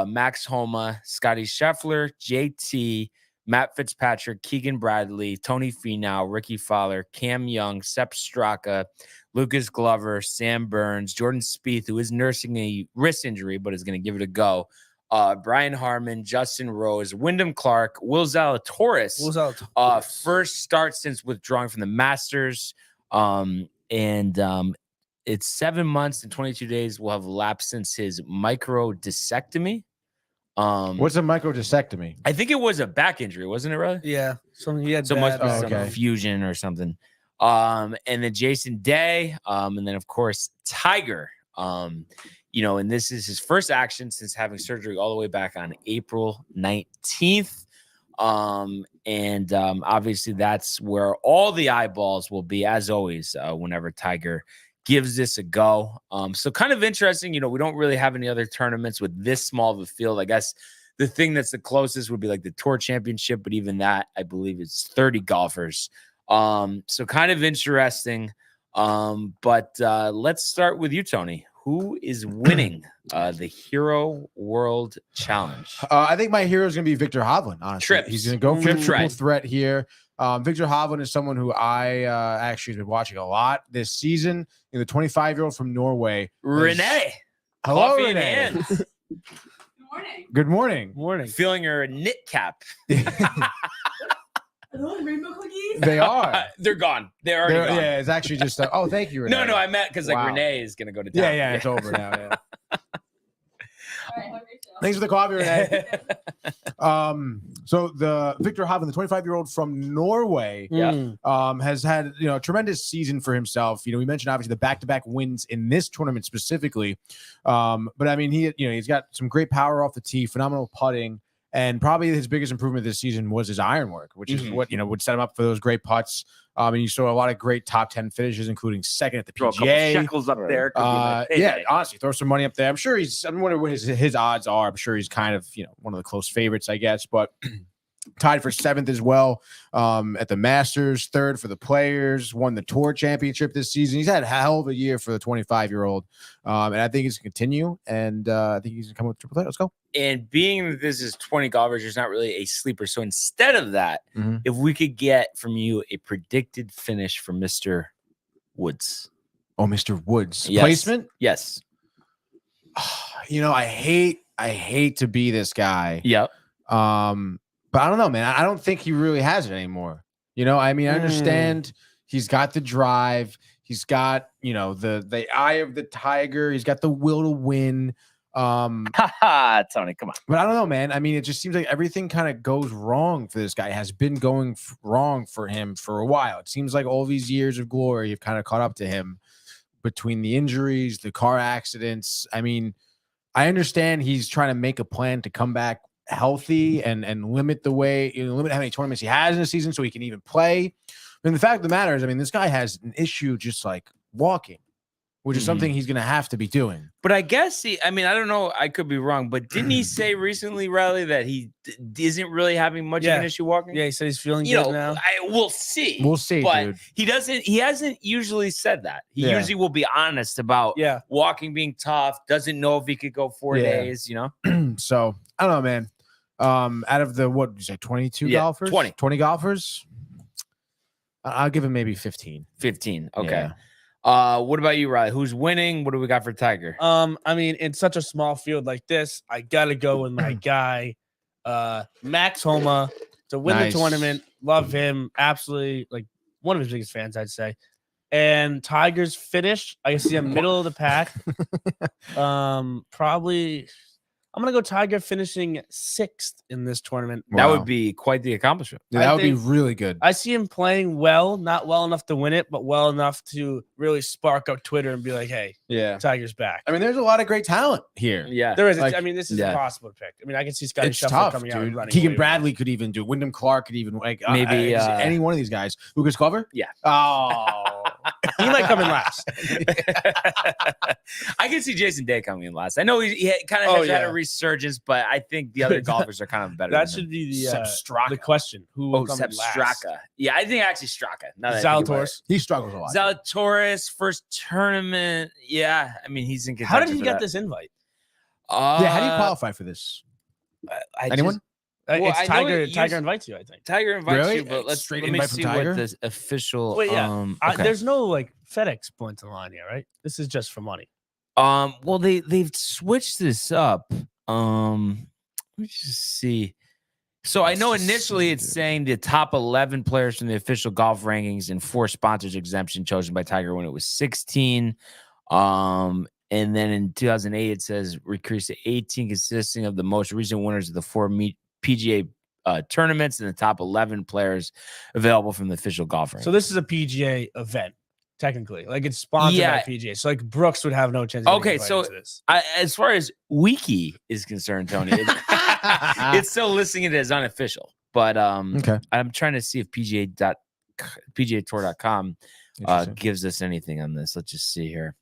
Max Homa, Scotty Scheffler, JT, Matt Fitzpatrick, Keegan Bradley, Tony Finau, Ricky Fowler, Cam Young, Sepp Straka, Lucas Glover, Sam Burns, Jordan Spieth, who is nursing a wrist injury but is going to give it a go. Brian Harmon, Justin Rose, Wyndham Clark, Will Zalatoris. First start since withdrawing from the Masters. It's 7 months and 22 days will have elapsed since his microdiscectomy. What's a microdiscectomy? I think it was a back injury, wasn't it, really? Yeah. He had some fusion or something. And then Jason Day, and then of course Tiger. and this is his first action since having surgery all the way back on April 19th. Obviously that's where all the eyeballs will be, as always, whenever Tiger gives this a go. So kind of interesting, we don't really have any other tournaments with this small of a field. I guess the thing that's the closest would be like the Tour Championship, but even that, I believe, is 30 golfers. So kind of interesting. But let's start with you, Tony. Who is winning the Hero World Challenge? I think my hero is going to be Victor Hovland, honestly. Trips. He's going to go for the triple threat here. Victor Hovland is someone who I actually have been watching a lot this season. The 25-year-old from Norway. Renee. Hello, Coffee Renee. in hand. Good morning. Good morning. Morning. Feeling your knit cap. Are those rainbow cookies? They are. They're gone. They're already gone. Yeah, it's actually just. Oh, thank you, Renee. No, I meant because Wow. Renee is gonna go to town. Yeah, it's over now. Yeah. All right, have your show. Thanks for the coffee, Renee. So the Victor Hovland, the 25-year-old from Norway, has had a tremendous season for himself. We mentioned obviously the back-to-back wins in this tournament specifically, but I mean he's got some great power off the tee, phenomenal putting. And probably his biggest improvement this season was his iron work, which is what would set him up for those great putts. And you saw a lot of great top 10 finishes, including second at the PGA. Throw a couple shekels up there. Yeah, honestly, throw some money up there. I'm sure I'm wondering what his odds are. I'm sure he's kind of one of the close favorites, I guess, but tied for 7th as well at the Masters, 3rd for the Players, won the Tour Championship this season. He's had a hell of a year for the 25-year-old, and I think he's going to continue, and I think he's going to come with triple threat. Let's go. And being that this is 20 golfers, there's not really a sleeper. So instead of that, if we could get from you a predicted finish for Mr. Woods. Oh, Mr. Woods. Yes. Placement? Yes. I hate to be this guy. Yep. But I don't know, man. I don't think he really has it anymore. I mean, I understand he's got the drive. He's got, the eye of the tiger. He's got the will to win. Tony, come on. But I don't know, man. I mean, it just seems like everything kind of goes wrong for this guy. It has been going wrong for him for a while. It seems like all these years of glory have kind of caught up to him between the injuries, the car accidents. I mean, I understand he's trying to make a plan to come back healthy and limit limit how many tournaments he has in a season so he can even play. And the fact of the matter is, I mean, this guy has an issue just like walking, which is something he's going to have to be doing. But I guess I don't know. I could be wrong, but didn't he say recently, Riley, that he isn't really having much of an issue walking? Yeah, he said he's feeling good now. We'll see. We'll see, but dude. He hasn't usually said that. He usually will be honest about walking being tough, doesn't know if he could go 4 days, So I don't know, man. Out of the, what did you say, 22 golfers? 20 golfers? I'll give him maybe 15. 15. Okay. What about you, Riley? Who's winning? What do we got for Tiger? I mean, in such a small field like this, I gotta go with my guy, Max Homa, to win the tournament. Love him. Absolutely, like one of his biggest fans, I'd say. And Tiger's finish, I see him middle of the pack. Probably I'm gonna go Tiger finishing 6th in this tournament. That would be quite the accomplishment. Yeah, that would be really good. I see him playing well, not well enough to win it, but well enough to really spark up Twitter and be like, "Hey, Tiger's back." I mean, there's a lot of great talent here. Yeah, there is. Like, I mean, this is impossible to pick. I mean, I can see Scotty it's Scheffler tough, coming out and dude. running. Keegan Bradley could even do. Wyndham Clark could even maybe any one of these guys. Lucas Glover. Yeah. Oh, he might come in last. I can see Jason Day coming in last. I know he kind of has had a resurgence, but I think the other golfers are kind of better. That should be the question. Who will come in last? Straka. Yeah, I think actually Straka. Zalatoris. He struggles a lot. Zalatoris, first tournament. Yeah, I mean he's in contention. How did he get this invite? How do you qualify for this? Anyone? It's Tiger. Tiger invites you. I think Tiger invites you, but let me invite see from Tiger? what the official. Wait, yeah. Okay. There's no like FedEx points on line here, right? This is just for money. Well, they've switched this up. Let me just see. So I know initially it's saying the top 11 players from the official golf rankings and 4 sponsors exemption chosen by Tiger when it was 16. And then in 2008 it says increased to 18, consisting of the most recent winners of the 4 PGA tournaments and the top 11 players available from the official golf rankings. So this is a PGA event. technically. Like it's sponsored by PGA. So like Brooks would have no chance. Okay, so as far as Wiki is concerned, Tony, it's still listing it as unofficial. But I'm trying to see if PGAtour.com gives us anything on this. Let's just see here.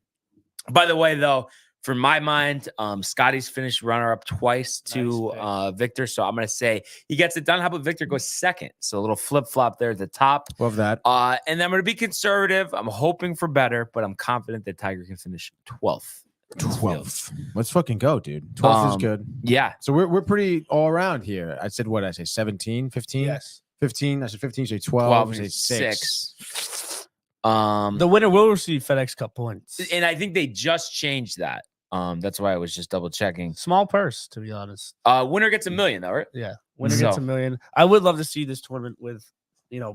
By the way, though, for my mind, Scotty's finished runner-up twice to Victor, so I'm going to say he gets it done. How about Victor goes second? So a little flip-flop there at the top. Love that. And I'm going to be conservative. I'm hoping for better, but I'm confident that Tiger can finish 12th. 12th. Let's fucking go, dude. 12th is good. Yeah. So we're pretty all around here. I said what? I say 17, 15? Yes. 15. I said 15. Say 12. I say 6. The winner will receive FedEx Cup points. And I think they just changed that. That's why I was just double checking. Small purse, to be honest. Winner gets $1 million, though, right? Yeah. Winner gets $1 million. I would love to see this tournament with,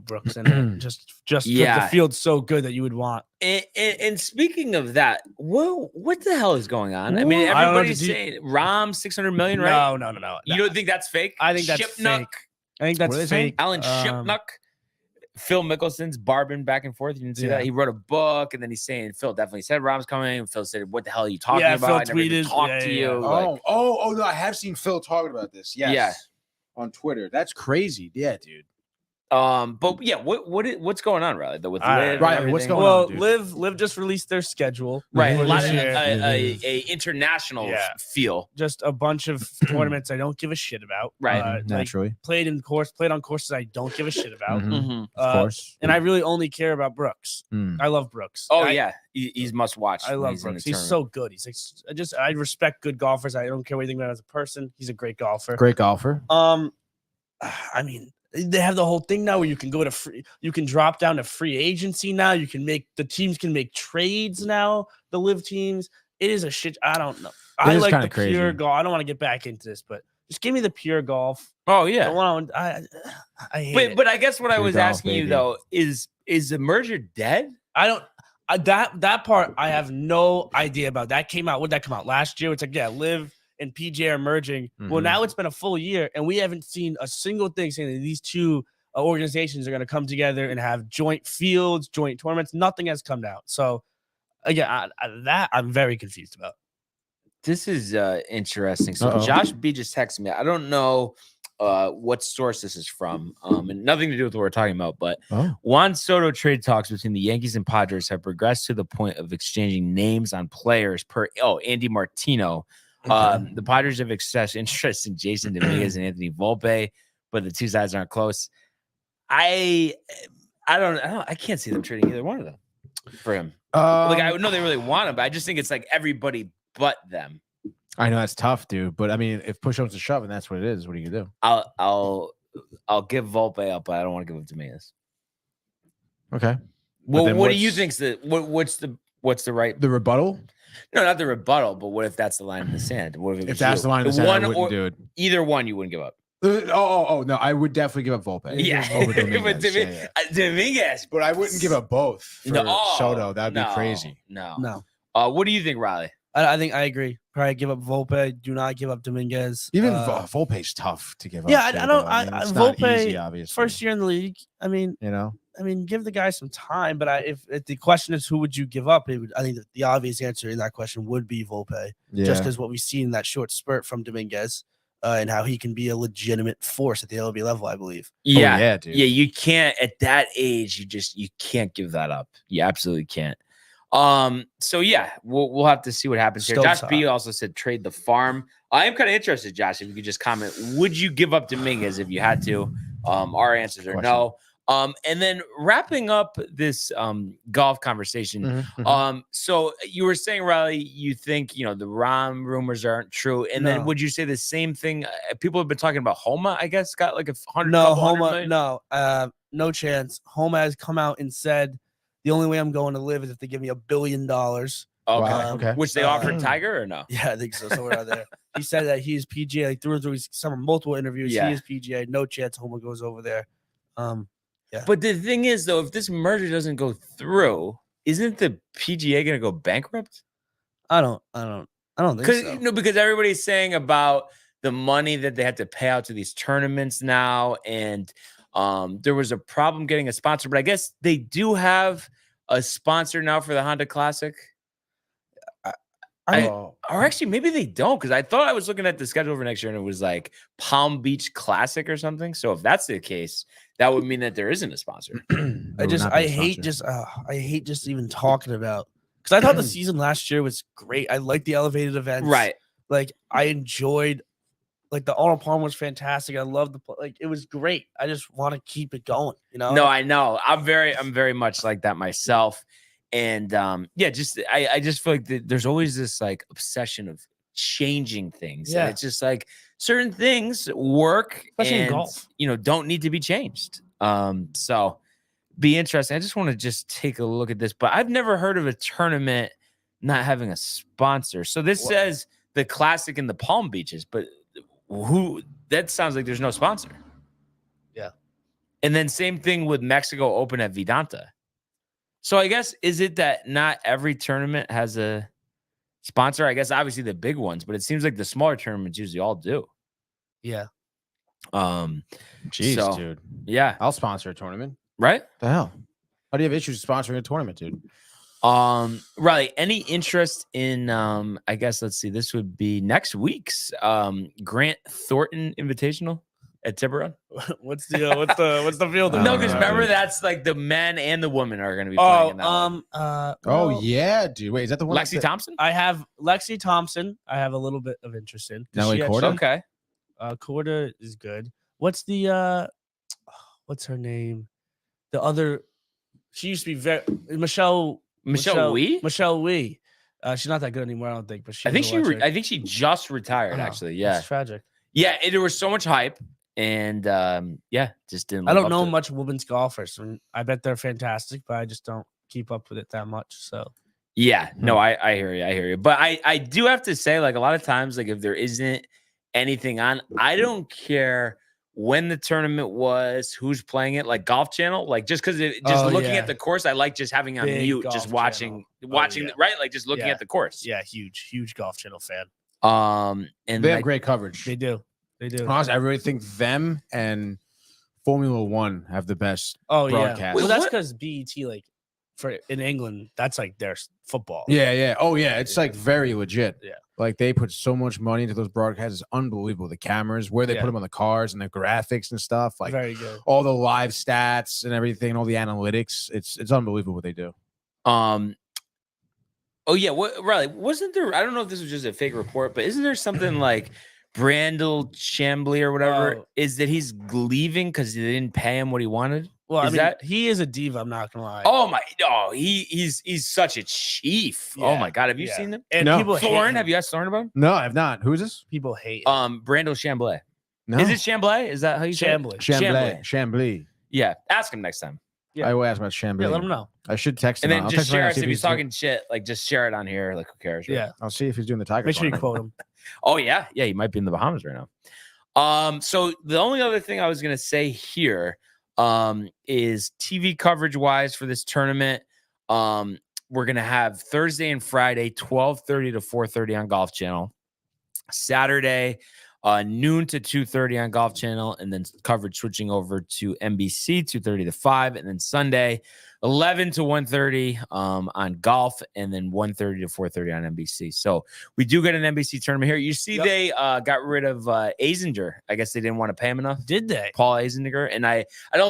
Brooks and just the field's so good that you would want. And speaking of that, what the hell is going on? I mean, everybody's saying Rahm $600 million, right? No. You don't think that's fake? I think that's fake. I think that's fake. Alan Shipnuck. Phil Mickelson's barbing back and forth. You didn't see that? He wrote a book, and then he's saying Phil definitely said Rahm's coming. Phil said, "What the hell are you talking about? Phil I never even talked to you." No, I have seen Phil talking about this. Yes. Yeah. On Twitter. That's crazy. Yeah, dude. But yeah, what's going on, Riley? Though with Liv, right? What's going on? Well, Liv just released their schedule, right? A lot of a international feel, just a bunch of tournaments I don't give a shit about, right? Naturally, like played on courses I don't give a shit about, of course. And I really only care about Brooks. I love Brooks. Oh he's must watch. I love Brooks. He's so good. He's like, I respect good golfers. I don't care what you think about him as a person. He's a great golfer. I mean. They have the whole thing now where you can go to you can drop down to free agency now. The teams can make trades now. The live teams. It is a shit. I don't know. I like the pure golf. I don't want to get back into this, but just give me the pure golf. Oh yeah. I hate it. But I guess what I was asking you though is the merger dead? I don't. That part I have no idea about. That came out. When did that come out? Last year. It's like live and PJ are merging. Well, now it's been a full year, and we haven't seen a single thing saying that these two organizations are going to come together and have joint fields, joint tournaments. Nothing has come out. So, again, that I'm very confused about. This is interesting. So, Josh B just texted me. I don't know what source this is from, and nothing to do with what we're talking about. But Juan Soto trade talks between the Yankees and Padres have progressed to the point of exchanging names on players per Andy Martino. The Padres have expressed interest in Jason Dominguez and Anthony Volpe, but the two sides aren't close. I can't see them trading either one of them for him. I know they really want him, but I just think it's like everybody but them. I know that's tough, dude. But I mean, if push comes to shove and that's what it is, what are you gonna do? I'll give Volpe up, but I don't want to give up Dominguez. Okay. Well, what do you think's what's the right rebuttal? No, not the rebuttal, but what if that's the line in the sand? What if that's the line in the sand? I wouldn't do it. Either one, you wouldn't give up. No, I would definitely give up Volpe. Yeah, over Dominguez. Dominguez, but I wouldn't give up both for Soto. That'd be crazy. No. What do you think, Riley? I think I agree. Probably give up Volpe. Do not give up Dominguez. Even Volpe's tough to give up. Yeah, I don't. It's Volpe, not easy, obviously. First year in the league. I mean, give the guy some time. But if the question is who would you give up, I think the obvious answer in that question would be Volpe. Yeah. Just because what we've seen in that short spurt from Dominguez, and how he can be a legitimate force at the LB level, I believe. Yeah, dude. Yeah. You can't at that age. You can't give that up. You absolutely can't. So yeah, we'll have to see what happens here. Josh B also said trade the farm. I am kind of interested, Josh, if you could just comment, would you give up Dominguez if you had to? Our answers are no. And then wrapping up this golf conversation. So you were saying, Riley, you think the Rahm rumors aren't true, and then would you say the same thing? People have been talking about Homa, I guess, got like no chance. Homa has come out and said the only way I'm going to live is if they give me $1 billion. Okay. Which they offered Tiger or no? Yeah, I think so. Somewhere out there. He said that he's PGA like, through some multiple interviews. Yeah. He is PGA. No chance Homa goes over there. Yeah. But the thing is, though, if this merger doesn't go through, isn't the PGA going to go bankrupt? I don't think so. Because everybody's saying about the money that they had to pay out to these tournaments now, and there was a problem getting a sponsor. But I guess they do have a sponsor now for the Honda Classic? Or actually, maybe they don't, because I thought I was looking at the schedule for next year and it was like Palm Beach Classic or something. So if that's the case, that would mean that there isn't a sponsor. I hate just even talking about, because I thought the season last year was great. I liked the elevated events. Right. Like I enjoyed, like the Arnold Palmer was fantastic. I loved it was great. I just want to keep it going. You know? No, I know. I'm very much like that myself. And I just feel like there's always this like obsession of changing things. Yeah. And it's just like certain things work, especially and in golf, don't need to be changed. So be interesting. I just want to just take a look at this, but I've never heard of a tournament not having a sponsor. So this says the Classic in the Palm Beaches, but that sounds like there's no sponsor. Yeah. And then same thing with Mexico Open at Vidanta. So I guess, is it that not every tournament has a sponsor? I guess obviously the big ones, but it seems like the smaller tournaments usually all do. Yeah. Jeez, dude. Yeah. I'll sponsor a tournament. Right? The hell? How do you have issues sponsoring a tournament, dude? Right. Any interest in I guess let's see, this would be next week's Grant Thornton Invitational at Tiburon? What's the field? No, because remember that's like the men and the women are going to be playing. In that one. Yeah, dude. Wait, is that the one? Lexi Thompson? I have Lexi Thompson. I have a little bit of interest in. Nelly Korda? Okay. Korda is good. What's the what's her name? The other, she used to be Michelle Wee? Michelle Wee. She's not that good anymore, I don't think. But I think she just retired. Actually, yeah. It's tragic. Yeah, there was so much hype. And just didn't. I don't know much women's golfers. I bet they're fantastic, but I just don't keep up with it that much. So yeah, no, I hear you. But I do have to say, like a lot of times, like if there isn't anything on, I don't care when the tournament was, who's playing it, like Golf Channel, like just because looking at the course, I like just having on mute, just watching, right, like just looking at the course. Yeah, huge Golf Channel fan. And they have great coverage. They do. Honestly, I really think them and Formula One have the best broadcast. Yeah. Well, that's because BET, like in England, that's like their football. Yeah. Oh, yeah. It's like very legit. Yeah. Like they put so much money into those broadcasts. It's unbelievable. The cameras, where they put them on the cars and the graphics and stuff. Like very good. All the live stats and everything, all the analytics. It's unbelievable what they do. Oh yeah. Riley, wasn't there? I don't know if this was just a fake report, but isn't there something like Brandel Chambly or whatever is that he's leaving because they didn't pay him what he wanted? Well, he is a diva. I'm not gonna lie. He's such a chief. Yeah. Oh my god, have you seen him? And people Thorne, have you asked Thorne about him? No, I have not. Who is this? People hate. Brandel Chambly. No, is it Chambly? Is that how you say it? Chambly. Yeah, ask him next time. Yeah. I will ask about Chambly. Yeah, let him know. I should text him. And then just share us if he's talking shit. Like just share it on here. Like who cares? Right? Yeah, I'll see if he's doing the Tiger. Make sure you quote him. Oh yeah, he might be in the Bahamas right now. So the only other thing I was gonna say here is TV coverage wise for this tournament. We're gonna have Thursday and Friday 12:30 to 4:30 on Golf Channel. Saturday noon to 2:30 on Golf Channel, and then coverage switching over to NBC 2:30 to 5, and then Sunday 11 to 1:30 on Golf, and then 1:30 to 4:30 on NBC. So we do get an NBC tournament here. You see, they got rid of Azinger. I guess they didn't want to pay him enough. Did they? Paul Azinger, and I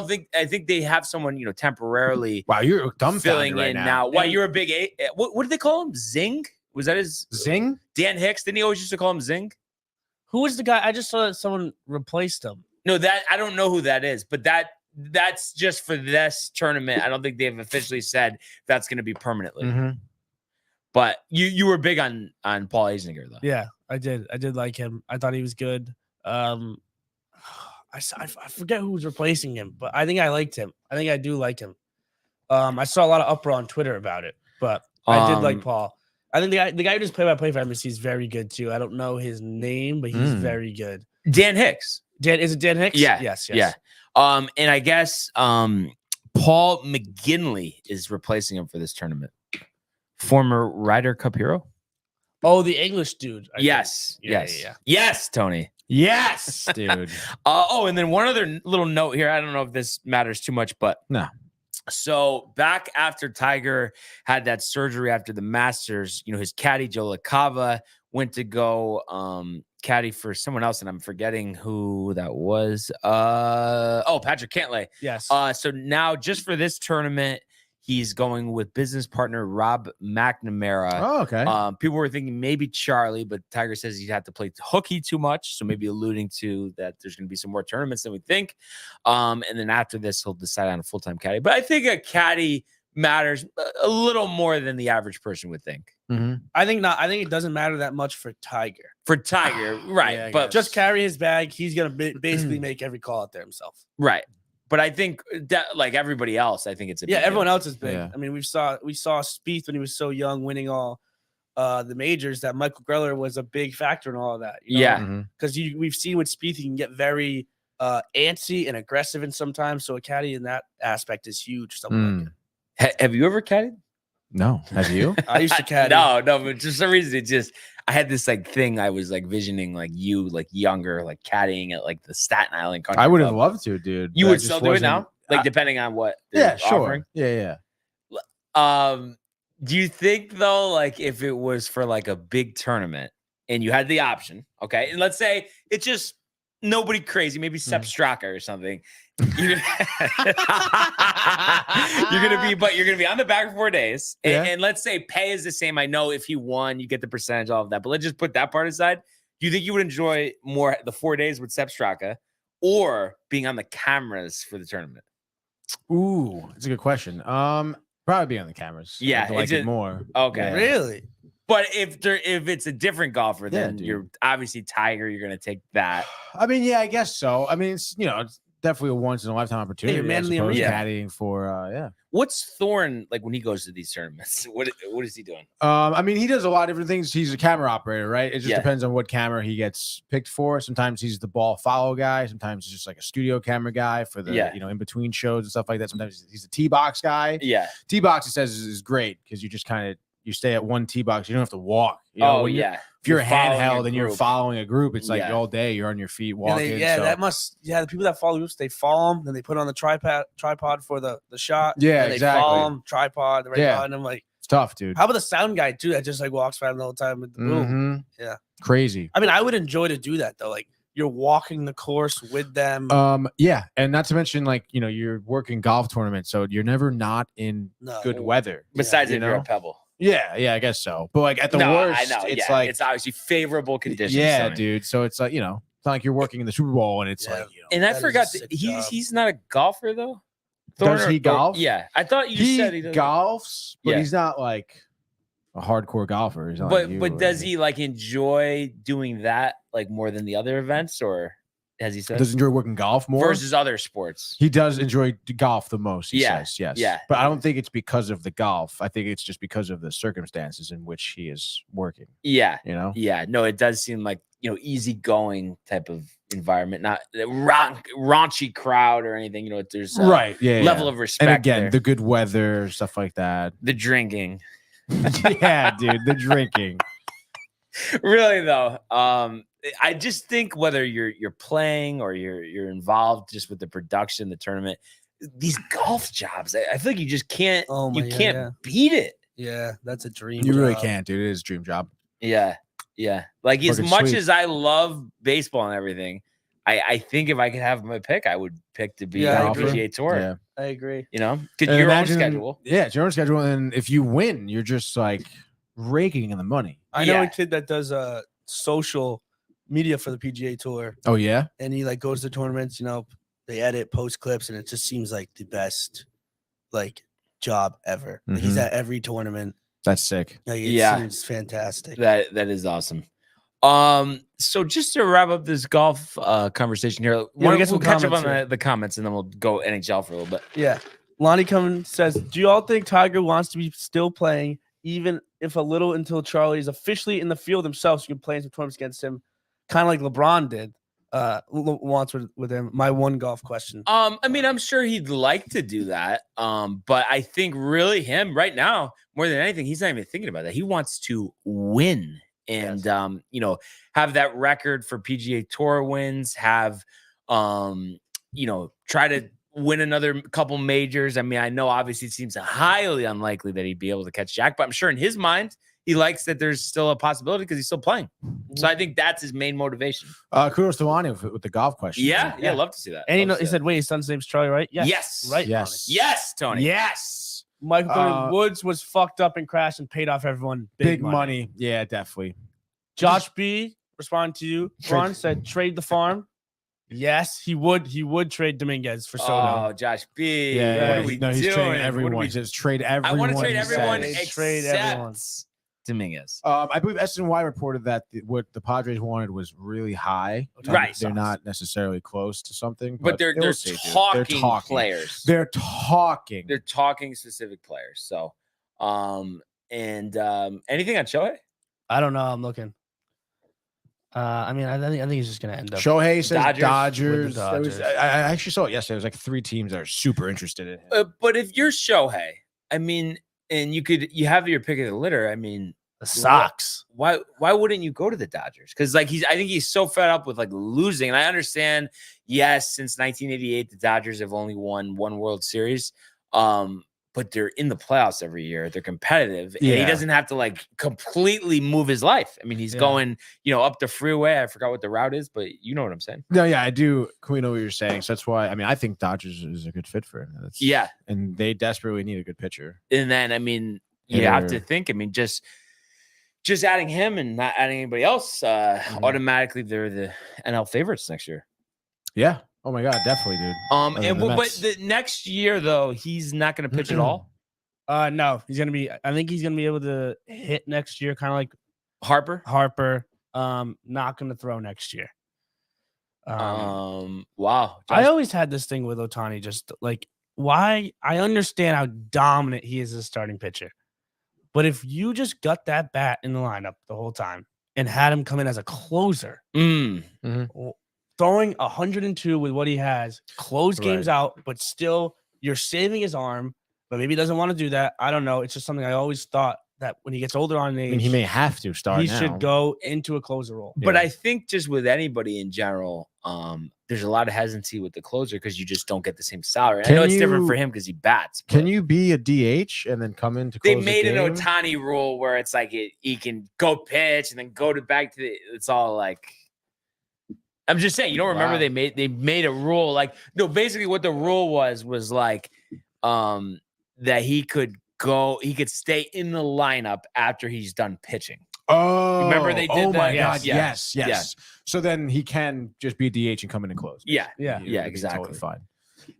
think they have someone temporarily. Wow, you're filling in now. Why you're a big what did they call him? Zing? Was that his Zing? Dan Hicks? Didn't he always used to call him Zing? Who was the guy? I just saw that someone replaced him. No, that I don't know who that is, but that's just for this tournament. I don't think they've officially said that's going to be permanently. Mm-hmm. But you were big on Paul Azinger though. Yeah, I did. I did like him. I thought he was good. I forget who was replacing him, but I think I liked him. I think I do like him. I saw a lot of uproar on Twitter about it, but I did like Paul. I think the guy who just play-by-play for NBC is very good too. I don't know his name, but he's very good. Dan Hicks. Is it Dan Hicks? Yeah. Yes. Yeah. And I guess Paul McGinley is replacing him for this tournament. Former Ryder Cup hero. Oh, the English dude. Yes. Yes, Tony. Yes, dude. And then one other little note here. I don't know if this matters too much, but no. So back after Tiger had that surgery after the Masters, his caddy Joe LaCava went to go caddy for someone else, and I'm forgetting who that was. Patrick Cantlay. Yes. So now just for this tournament, he's going with business partner Rob McNamara. Oh, okay. People were thinking maybe Charlie, but Tiger says he'd have to play hooky too much, so maybe alluding to that there's going to be some more tournaments than we think. And then after this, he'll decide on a full-time caddy. But I think a caddy matters a little more than the average person would think. Mm-hmm. I think not. I think it doesn't matter that much for Tiger. For Tiger, right? Yeah, but Just carry his bag. He's gonna basically make every call out there himself. right. But I think that, like everybody else, I think it's a big everyone deal. else is big. Yeah. I mean, we saw Spieth when he was so young, winning all the majors. That Michael Greller was a big factor in all of that. Yeah. because we've seen with Spieth, he can get very antsy and aggressive, and sometimes so a caddy in that aspect is huge. Someone like it. Have you ever caddied? No, have you? I used to caddy. No, but for some reason it just I had this like thing I was like visioning like you like younger like caddying at like the Staten Island Country I would have Club. loved to, dude. You but I would just still do it wasn't- now, like depending on what. Yeah, they're sure. offering? Yeah. Do you think though, like if it was for like a big tournament and you had the option, okay, and let's say it's just nobody crazy, maybe Sepp Straka or something. You're gonna be on the back for 4 days, and let's say pay is the same. I know if he won, you get the percentage, all of that, but let's just put that part aside. Do you think you would enjoy more the 4 days with Sepp Straka or being on the cameras for the tournament? Ooh, that's a good question. Probably be on the cameras. Yeah, I like it more. Okay. Yeah. Really? But if it's a different golfer, then dude. you're obviously Tiger. You're gonna take that. I mean, yeah, I guess so. I mean, it's it's definitely a once in a lifetime opportunity. you're manly I suppose, and- caddying for What's Thorne like when he goes to these tournaments? What is he doing? I mean, he does a lot of different things. He's a camera operator, right? It just Yeah. depends on what camera he gets picked for. Sometimes he's the ball follow guy. Sometimes he's just like a studio camera guy for the in between shows and stuff like that. Sometimes he's a tee box guy. Yeah. Tee box, he says, is great because you just kind of you stay at one tee box. You don't have to walk. You know, when yeah. If you're following handheld a and you're group. following a group, it's like Yeah. all day you're on your feet Yeah, walking. so- the people that follow groups, they follow them, then they put on the tripod for the shot. Yeah, and they exactly. follow them, tripod, right Yeah. and I'm like, It's tough, dude. how about the sound guy too that just like walks around all the time with the boom? Mhm. Yeah. Crazy. I mean, I would enjoy to do that though. Like you're walking the course with them. Yeah, and not to mention like you're working golf tournaments, so you're never not in No. good weather. Besides you if you're know? a Pebble. Yeah, I guess so. But like at the No, worst, I know. it's yeah, like it's obviously favorable conditions. yeah, Sonny. dude. So it's like it's not like you're working in the Super Bowl and it's Yeah. like And I That is a forgot sick that job. he's not a golfer though. Does he golf? Yeah, I thought you he said he does. golfs, but Yeah. he's not like a hardcore golfer. He's not like you But or does anything. he like enjoy doing that like more than the other events, or has he said Does he enjoy working golf more? versus other sports? He does enjoy golf the most, he Yeah, says, yes. yeah. But I don't think it's because of the golf. I think it's just because of the circumstances in which he is working, Yeah, you know? yeah. No, it does seem like easygoing type of environment, not a raunchy crowd or anything. There's a level of respect. And again, there. the good weather, stuff like that. the drinking. Yeah, dude, the drinking. Really though, I just think whether you're playing or you're involved just with the production, the tournament, these golf jobs, I feel like you just can't. Oh my you God, can't yeah. beat it. Yeah, that's a dream. You really job. can't, dude. It is a dream job. Yeah, yeah. Like as Fucking much sweet. as I love baseball and everything, I think if I could have my pick, I would pick to be Yeah, I on the agree. PGA Tour. Yeah. I agree. Because And your imagine- own schedule. Yeah, it's your own schedule. And if you win, you're just like raking in the money. I know Yeah. a kid that does social media for the PGA Tour, Oh, yeah? and he like goes to tournaments. They edit, post clips, and it just seems like the best like job ever. Like, he's Mhm. at every tournament. That's sick. Like, it Yeah. seems fantastic. That is awesome. So just to wrap up this golf conversation here, we get some we'll catch up comments on here. the comments and then we'll go NHL for a little bit. Yeah. Lonnie Cummins says, do you all think Tiger wants to be still playing, even if a little, until Charlie is officially in the field himself so you can play in some tournaments against him, kind of like LeBron did once with him? My one golf question. I mean, I'm sure he'd like to do that. But I think really him right now, more than anything, he's not even thinking about that. He wants to win and have that record for PGA Tour wins, have try to win another couple majors. I mean, I know obviously it seems highly unlikely that he'd be able to catch Jack, but I'm sure in his mind, he likes that there's still a possibility because he's still playing. So I think that's his main motivation. Kudos to Wani with the golf question. Yeah, love to see that. And he said, wait, his son's name's Charlie, right? Yes. Right? Yes. Yes, Tony. Yes. Michael Woods was fucked up and crashed and paid off everyone big money. Yeah, definitely. Josh B responded to you. Ron said, trade the farm. Yes, he would. He would trade Dominguez for Soto. Oh, Josh B. Yeah, What are we no, he's doing? trading everyone. Just trade everyone. I want to trade everyone said. except Trade everyone. Dominguez. I believe SNY reported that what the Padres wanted was really high. Right. They're not necessily close to something, But they're we'll see, dude. talking players. They're talking. They're talking specific players. So, anything on Shohei? I don't know. I'm looking. I mean, I think he's just gonna end up. Shohei says Dodgers. Dodgers. I actually saw it yesterday. It was like 3 teams that are super interested in him. But if you're Shohei, I mean, and you have your pick of the litter. I mean, The Sox. Why wouldn't you go to the Dodgers? Because I think he's so fed up with like losing. And I understand, yes, since 1988, the Dodgers have only won 1 World Series. But they're in the playoffs every year. They're competitive. And he doesn't have to like completely move his life. I mean, he's going, up the freeway. I forgot what the route is, but you know what I'm saying. No, yeah, I do. We know what you're saying. So that's why, I mean, I think Dodgers is a good fit for him. And they desperately need a good pitcher. And then, I mean, you have to think, I mean, just adding him and not adding anybody else, automatically they're the NL favorites next year. Yeah. Oh my God, definitely, dude. But the next year though, he's not going to pitch at all. No, he's gonna be. I think he's gonna be able to hit next year, kind of like Harper. Not gonna throw next year. Wow. I always had this thing with Ohtani, just like why. I understand how dominant he is as a starting pitcher, but if you just got that bat in the lineup the whole time and had him come in as a closer, throwing 102 with what he has, close games out, but still you're saving his arm, but maybe he doesn't want to do that. I don't know. It's just something I always thought that when he gets older on age, I mean, he may have to start. He should go into a closer role. But I think just with anybody in general, there's a lot of hesitancy with the closer because you just don't get the same salary. I know it's different for him because he bats. Can you be a DH and then come into? They made an Ohtani rule where it's like he can go pitch and then go back to the. It's all like. I'm just saying, you don't remember they made a rule like basically what the rule was like that he could stay in the lineup after he's done pitching. Oh, remember they did that? My God, yes. Yeah. So then he can just be a DH and come in and close. Yeah, exactly. Totally fine.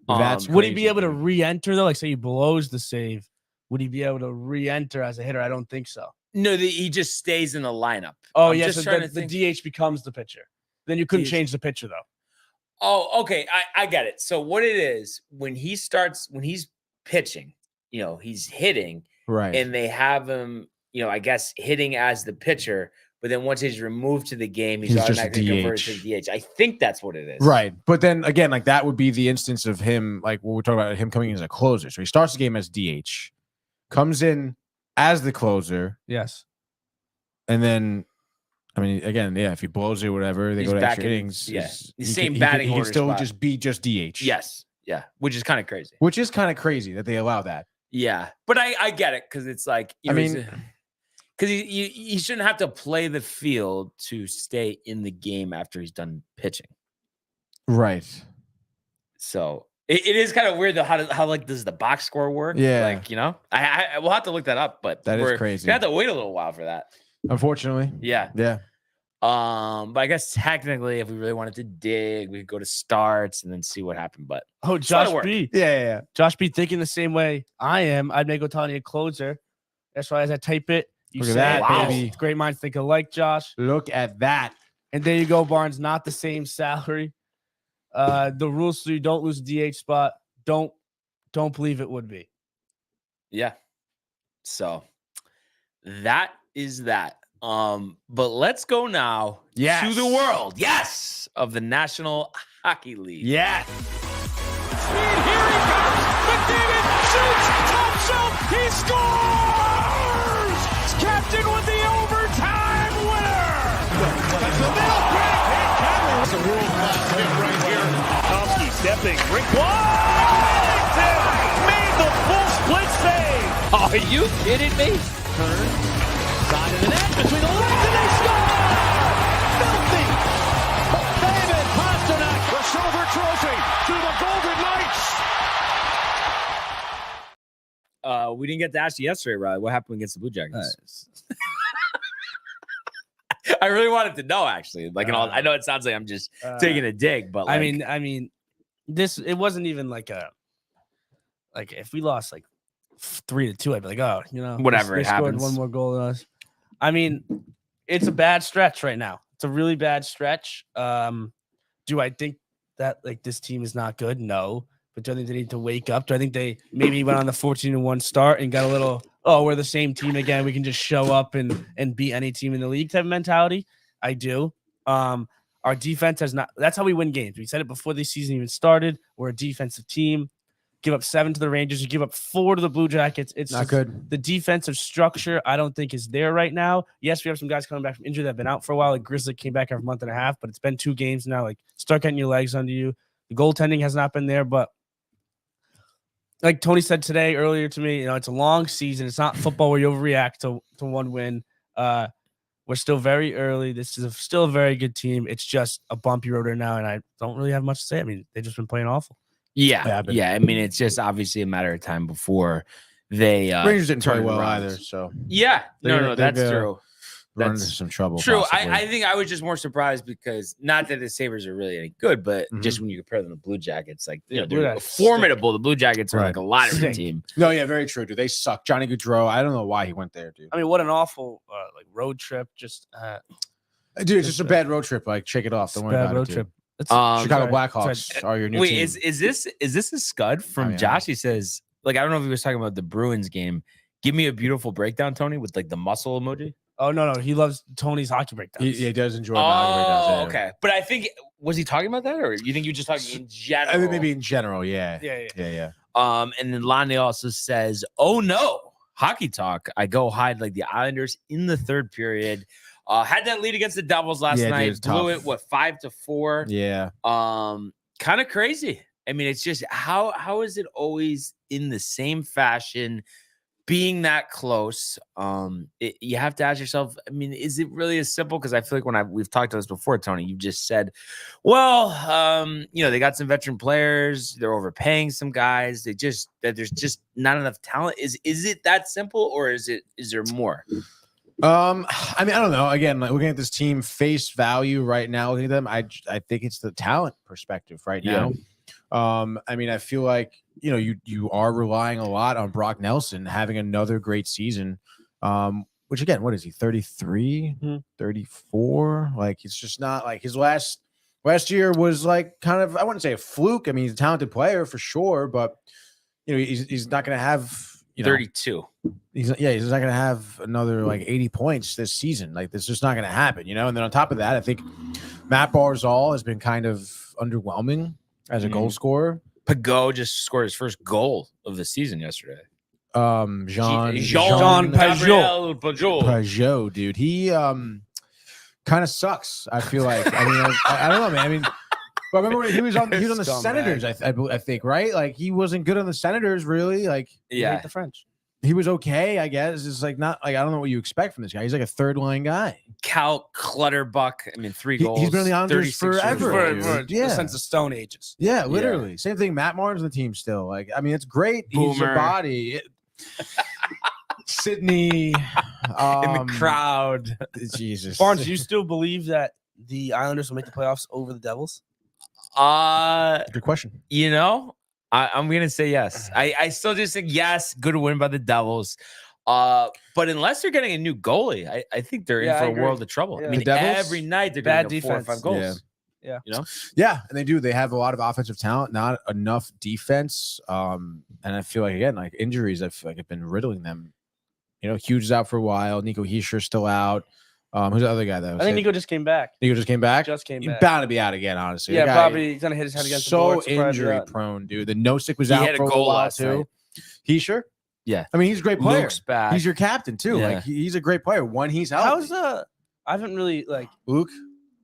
That's would he be able to re-enter though? Like say he blows the save, would he be able to re-enter as a hitter? I don't think so. No, he just stays in the lineup. Oh, yes, so the DH becomes the pitcher. Then you couldn't change the pitcher, though. Oh, okay. I get it. So what it is, when he's pitching, he's hitting. Right. And they have him, I guess, hitting as the pitcher. But then once he's removed to the game, he's automatically converted to the DH. I think that's what it is. Right. But then, again, like that would be the instance of him, like what we're talking about, him coming in as a closer. So he starts the game as DH, comes in as the closer. Yes. And then... I mean, again, if he blows it, whatever, they go to extra innings. Yeah, the same batting order. He can still just be DH. Yes, yeah, which is kind of crazy. Which is kind of crazy that they allow that. Yeah, but I get it because it's like because he shouldn't have to play the field to stay in the game after he's done pitching. Right. So it is kind of weird though. How like does the box score work? Yeah, like I we'll have to look that up, but that is crazy. We have to wait a little while for that. Unfortunately. Yeah. But I guess technically, if we really wanted to dig, we could go to starts and then see what happened. But Josh B. Yeah. Josh B. thinking the same way I am. I'd make Ohtani a closer. That's why as I type it, you say, that, wow, baby. Great minds think alike, Josh. Look at that. And there you go, Barnes. Not the same salary. The rules so you don't lose the DH spot. Don't believe it would be. Yeah. So that is that. But let's go now to the world. Yes, of the National Hockey League. Yes. Here he comes. McDavid shoots. Top shelf. He scores. Captain with the overtime winner. That's the middle pick. It's a world-class hit right here. Tomsky stepping. Rink wide. you kidding me? Turn, side of the net, between the legs, and they score! Filthy! David Pastrnak, the silver trophy to the Golden Knights! We didn't get to ask you yesterday, Riley. What happened against the Blue Jackets? I really wanted to know, actually. Like, I know it sounds like I'm just taking a dig, but like, I mean, this it wasn't even like if we lost like 3-2, I'd be like, oh, whatever, they it scored happens. one more goal than us. I mean, it's a bad stretch right now. It's a really bad stretch. Do I think that like this team is not good? No. But do I think they need to wake up? Do I think they maybe went on the 14-1 start and got a little, oh, we're the same team again. We can just show up and beat any team in the league type of mentality? I do. Our defense has not. That's how we win games. We said it before the season even started. We're a defensive team. Give up 7 to the Rangers. You give up 4 to the Blue Jackets. It's Not good. The defensive structure, I don't think, is there right now. Yes, we have some guys coming back from injury that have been out for a while. Like Grizzly came back after a month and a half, but it's been 2 games now. Like, start getting your legs under you. The goaltending has not been there, but like Tony said today earlier to me, it's a long season. It's not football where you overreact to one win. We're still very early. This is still a very good team. It's just a bumpy road right now, and I don't really have much to say. I mean, they've just been playing awful. Yeah. I mean, it's just obviously a matter of time before they Rangers didn't play turn well around. either. So Yeah, They're that's true. run into some trouble. True. possibly. I think I was just more surprised because not that the Sabres are really any good, but Mhm. just when you compare them to Blue Jackets, like Yeah, Blue they're Jackets formidable. The Blue Jackets are Right. like a lot of Stink. team. No, yeah, very true, dude. They suck. Johnny Gaudreau. I don't know why he went there, dude. I mean, what an awful like road trip. Just Dude, it's just a bad road trip. Like, shake it off. Don't worry bad about road it, dude. trip. It's, Um, Chicago sorry. Blackhawks are your new Wait, team. is this a scud from yeah. Josh? He says, like, I don't know if he was talking about the Bruins game. Give me a beautiful breakdown, Tony, with like the muscle emoji. Oh no, he loves Tony's hockey breakdowns. he does enjoy. Oh, okay. But I think was he talking about that, or you think you just talking in general? I mean, maybe in general, yeah. Yeah. And then Lonnie also says, "Oh no, hockey talk. I go hide like the Islanders in the third period. Had that lead against the Devils last Yeah, dude, night. it's Blew tough. it 5-4. Yeah. Kind of crazy. I mean, it's just how is it always in the same fashion, being that close? You have to ask yourself, I mean, is it really as simple? Because I feel like we've talked to this before, Tony, you just said, well, they got some veteran players, they're overpaying some guys, there's just not enough talent. Is it that simple, or is there more? I mean, I don't know. Again, like looking at this team face value right now, looking at them, I think it's the talent perspective right now. I mean, I feel like you are relying a lot on Brock Nelson having another great season. Which again, what is he? 33, 34? Like, it's just not like his last year was like kind of, I wouldn't say a fluke. I mean, he's a talented player for sure, but he's not going to have 32. He's not going to have another like 80 points this season. Like, this is just not going to happen, And then on top of that, I think Matt Barzal has been kind of underwhelming as a goal scorer. Pageau just scored his first goal of the season yesterday. Jean Pageau, dude. He kind of sucks. I feel like. I mean, I don't know, man. I mean, but remember when he was on the Senators? I think, right? Like, he wasn't good on the Senators, really. Like, yeah, the French. He was okay, I guess. It's like not like I don't know what you expect from this guy. He's like a third line guy. Cal Clutterbuck. I mean, 3 goals. He's been on the Islanders forever. Since the Stone Ages. Yeah, literally. Same thing. Matt Martin's on the team still. Like, I mean, it's great. He's a body. Sydney in the crowd. Jesus. Barnes, do you still believe that the Islanders will make the playoffs over the Devils? Good question. I'm gonna say yes. I still just think yes. Good win by the Devils. But unless they're getting a new goalie, I think they're in for a world of trouble. Yeah. I mean, every night they're bad getting 4 or 5 goals. Yeah. Yeah, and they do. They have a lot of offensive talent, not enough defense. And I feel like, again, like injuries, I feel like have been riddling them. Hughes is out for a while. Nico Heischer's still out. Who's the other guy that was I think Nico just came back. Nico just came back? He's bound to be out again, honestly. Yeah, probably gonna hit his head against the board. So injury prone, dude. The Nosek was He out had a for a goal while last too. night. Heischer? Yeah. I mean, he's a great player. Luke's back. He's your captain too. Yeah. Like, he's a great player when he's healthy. I haven't really like Luke?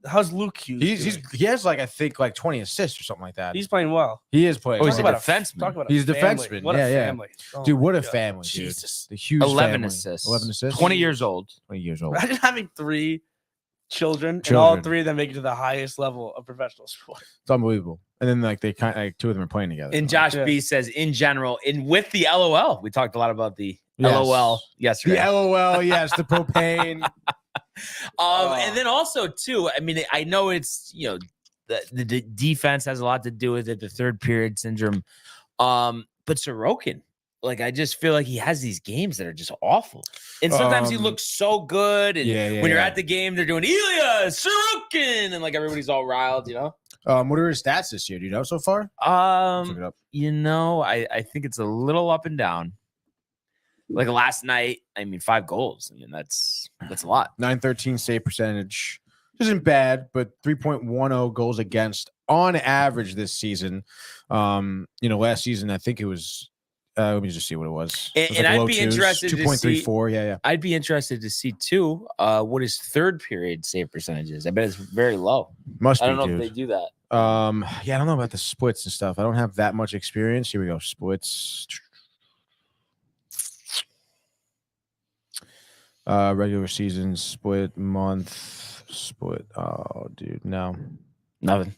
How's Luke Hughes? He has like I think like 20 assists or something like that. He's playing well. He is playing. Oh, he's well. a defenseman. Talk about He's a family. defenseman. What a family. Oh Dude, what a God. family, dude. Jesus. The Hughes 11 family. assists. 11 assists. 20 years old. 20 years old. Imagine having 3 children and all 3 of them make it to the highest level of professional sport. It's unbelievable. And then like they kind of like 2 of them are playing together. And Josh B says, in general, with the LOL, we talked a lot about the LOL yesterday. The LOL, yes, the propane. And then also too, I mean, I know it's the defense has a lot to do with it, the third period syndrome. But Sorokin, like I just feel like he has these games that are just awful. And sometimes he looks so good. And when you're at the game, they're doing Ilya Sorokin, and like everybody's all riled, What are his stats this year? Do you know so far? I think it's a little up and down. Like last night, 5 goals. I mean, that's a lot. 913 save percentage. Isn't bad, but 3.10 goals against on average this season. Last season, I think it was let me just see what it was. And I'd be interested to see 2.34. Yeah. I'd be interested to see too what his third period save percentage is. I bet it's very low. Must be. I don't know if they do that. I don't know about the splits and stuff. I don't have that much experience. Here we go. Splits. Regular season split month split. Oh, dude, no, nothing.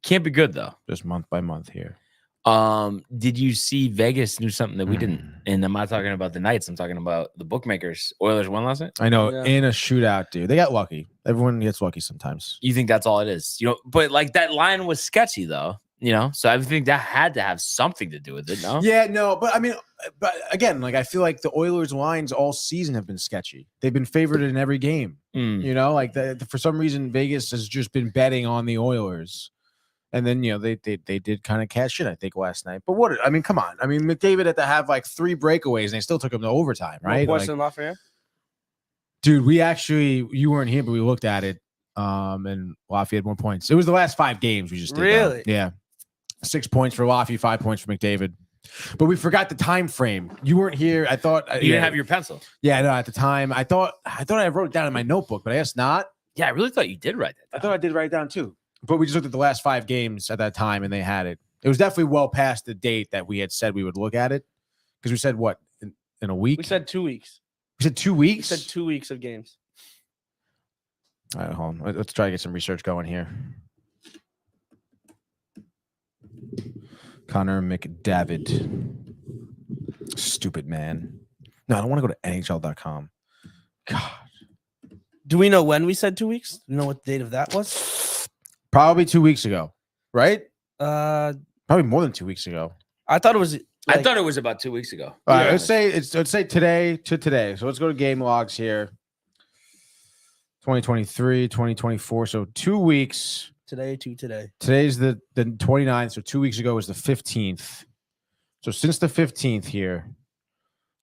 Can't be good though. Just month by month here. Did you see Vegas do something that we didn't? And I'm not talking about the Knights. I'm talking about the bookmakers. Oilers won last night. I know in a shootout, dude. They got lucky. Everyone gets lucky sometimes. You think that's all it is? But like that line was sketchy though. So I think that had to have something to do with it. No. Yeah, no, but I mean, but again, like I feel like the Oilers lines all season have been sketchy. They've been favored in every game. Like for some reason Vegas has just been betting on the Oilers, and then they did kind of cash in I think last night. But come on. I mean, McDavid had to have like 3 breakaways and they still took him to overtime, right? Dude, you weren't here, but we looked at it. And Lafayette had 1 point. It was the last 5 games we just did. Really? Yeah. 6 points for Lafayette, 5 points for McDavid. But we forgot the time frame. You weren't here. I thought you didn't have your pencil. Yeah, no. At the time, I thought I wrote it down in my notebook, but I guess not. Yeah, I really thought you did write that down. I thought I did write it down too. But we just looked at the last 5 games at that time, and they had it. It was definitely well past the date that we had said we would look at it, because we said what in a week. We said 2 weeks. We said 2 weeks. We said 2 weeks of games. All right, hold on. Let's try to get some research going here. Connor McDavid. Stupid man. No, I don't want to go to NHL.com. God. Do we know when we said 2 weeks? Do you know what the date of that was? Probably 2 weeks ago, right? Probably more than 2 weeks ago. I thought it was. I thought it was about 2 weeks ago. All right, let's say today to today. So let's go to game logs here. 2023, 2024. So 2 weeks. Today to today. Today's the 29th. So 2 weeks ago was the 15th. So since the 15th here,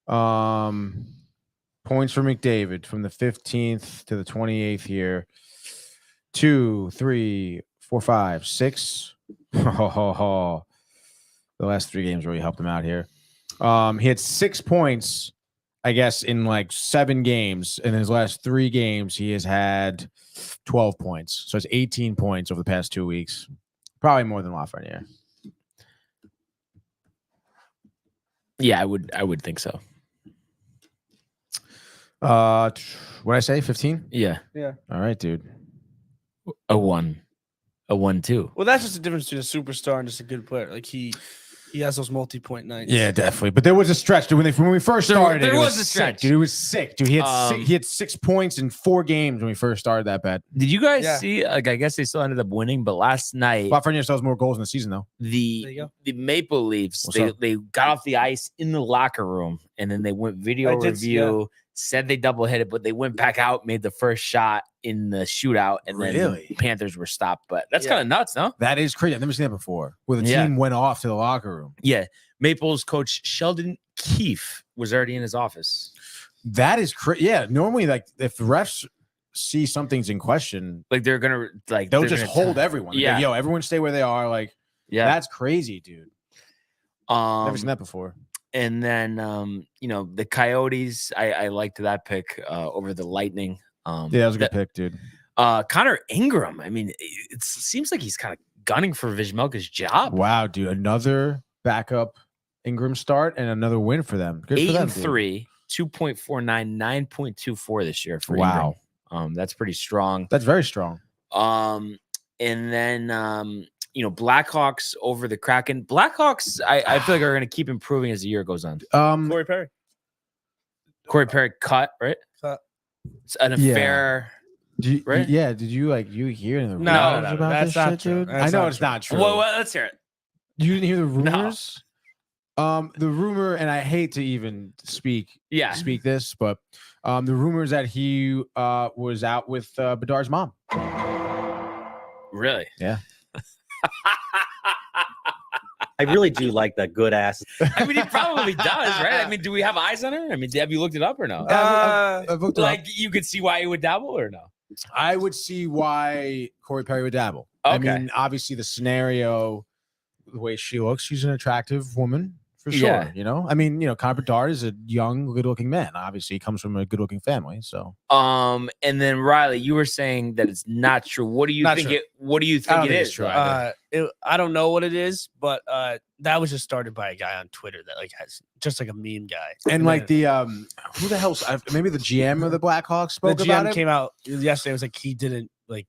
points for McDavid from the 15th to the 28th here. 2, 3, 4, 5, 6. The last 3 games really helped him out here. He had 6 points, I guess, in like 7 games. And in his last 3 games, he has had 12 points. So it's 18 points over the past 2 weeks. Probably more than Lafreniere. Yeah, I would think so. What did I say? 15? Yeah. All right, dude. A 1-2. Well, that's just the difference between a superstar and just a good player. Like he has those multi-point nights. Yeah, definitely. But there was a stretch, dude. When we first started, there it was a stretch. Sick, dude. It was sick, dude. He had 6 points in 4 games when we first started that bet. Did you guys see? Like, I guess they still ended up winning, but last night, Lafreniere still has more goals in the season, though. The Maple Leafs they got off the ice in the locker room, and then they went video review. Said they double hit it, but they went back out, made the first shot in the shootout, and then the Panthers were stopped. But that's kind of nuts, no? That is crazy. I've never seen that before. Where the team went off to the locker room. Yeah. Maples coach Sheldon Keefe was already in his office. That is crazy. Yeah. Normally, like if the refs see something's in question, like they're gonna they'll just hold everyone. Yeah. Yo, everyone stay where they are. Like, that's crazy, dude. Never seen that before. And then, the Coyotes, I liked that pick over the Lightning. Yeah, that was a good pick, dude. Connor Ingram. I mean, it seems like he's kind of gunning for Vizmelka's job. Wow, dude. Another backup Ingram start and another win for them. Good 8 for them, and 3, 2.49, 9.24 this year for wow. Ingram. That's pretty strong. That's very strong. And then Blackhawks over the Kraken. Blackhawks, I feel like are going to keep improving as the year goes on. Corey Perry cut, right? Cut. It's an affair. Right? Yeah. Did you hear in the rumors No, about that's this not shit, true. dude? That's I know not it's true. not true. Well, let's hear it. You didn't hear the rumors? The rumor, and I hate to even speak this, but the rumors that he was out with Bedard's mom. Really? Yeah. I really do like that good ass. I mean, he probably does, right? I mean, do we have eyes on her? I mean, have you looked it up or no? I've looked it up. Like, you could see why he would dabble or no? I would see why Corey Perry would dabble. Okay. I mean, obviously the scenario, the way she looks, she's an attractive woman for sure. Yeah. You know, I mean, Connor Bedard is a young, good-looking man. Obviously, he comes from a good-looking family. So, and then Riley, you were saying that it's not true. What do you Not think true. it? What do you think it is? true. I don't know what it is, but that was just started by a guy on Twitter that has just like a meme guy. And like the who the hell's maybe the GM of the Blackhawks spoke the about GM it. came out yesterday. It was like he didn't like.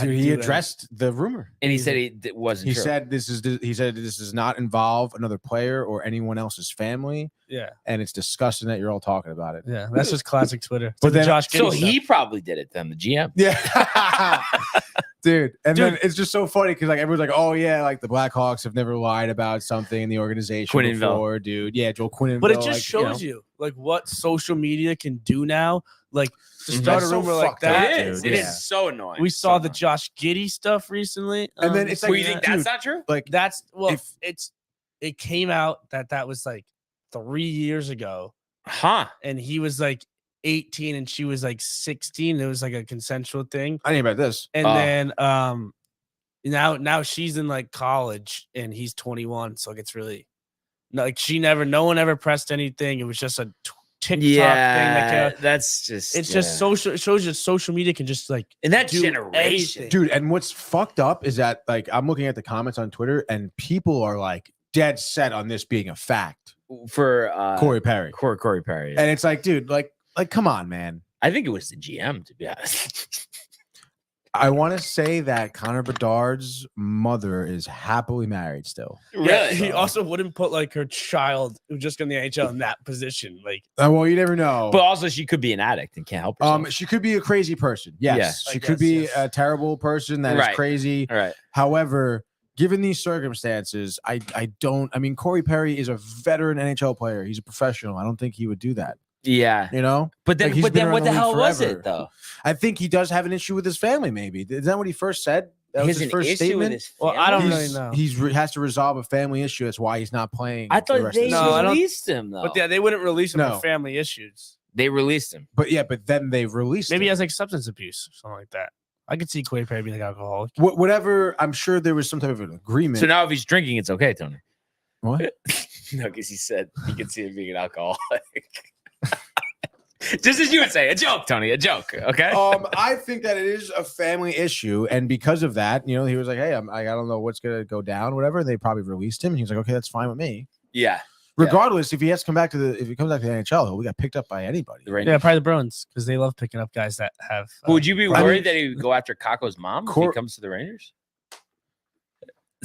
Dude, he addressed the rumor. And he said it wasn't He true. said this does not involve another player or anyone else's family, Yeah, and it's disgusting that you're all talking about it. yeah. That's just classic Twitter. But But then- Josh, so Giddey he stuff. probably did it then, the GM. Yeah. Dude. And then it's just so funny because everyone's like, oh yeah, the Blackhawks have never lied about something in the organization Quintonville. before, dude. Yeah, Joel Quintonville. But it just shows you what social media can do now. Like to start That's a so rumor like fucked up, that. It is. dude. It Yeah. is so annoying. We saw So the Josh Giddey stuff recently, And then it's annoying. like, Well, you think dude, that's not true? like that's if- it came out that was like 3 years ago, Huh? and he was like 18 and she was like 16. It was like a consensual thing, I didn't hear about this. and then now she's in like college and he's 21, so it gets really no one ever pressed anything. It was just a TikTok thing that came out. That's just It's just social. It shows you social media can just in that do generation. anything. Dude, and what's fucked up is that I'm looking at the comments on Twitter and people are dead set on this being a fact. For Corey Perry. Corey Perry. And it's dude, come on, man. I think it was the GM, to be honest. I want to say that Connor Bedard's mother is happily married still. Yeah, Really? he also wouldn't put like her child who just got in the NHL in that position. Like, Well, you never know. But also, she could be an addict and can't help herself. She could be a crazy person. Yes, Yeah. she I could guess, be yes. a terrible person that is Right. crazy. All right. However, given these circumstances, I mean, Corey Perry is a veteran NHL player. He's a professional. I don't think he would do that. Yeah. Like, But then, he's been around what the the hell league was forever. it though? I think he does have an issue with his family. Maybe isn't that what he first said? That was his first statement. well, I don't He's- really know. Has to resolve a family issue. That's why he's not playing. I for the thought rest of they the No, season. I don't- released him though. But yeah, they wouldn't release him No. for family issues. They released him. But then they've released. Maybe he him. has like substance abuse, something like that. I could see Corey Perry being like alcoholic. Whatever. I'm sure there was some type of an agreement. So now if he's drinking, it's okay, Tony. What? No, because he said he could see him being an alcoholic. Just as you would say, a joke, Tony, a joke. Okay. I think that it is a family issue, and because of that, he was like, "Hey, I don't know what's gonna go down, whatever." They probably released him, and he was like, "Okay, that's fine with me." Yeah. Regardless, if he has to come back if he comes back to the NHL, he'll get picked up by anybody. The Rangers. Yeah, probably the Bruins because they love picking up guys that have. But would you be I mean- worried that he would go after Kako's mom if he comes to the Rangers?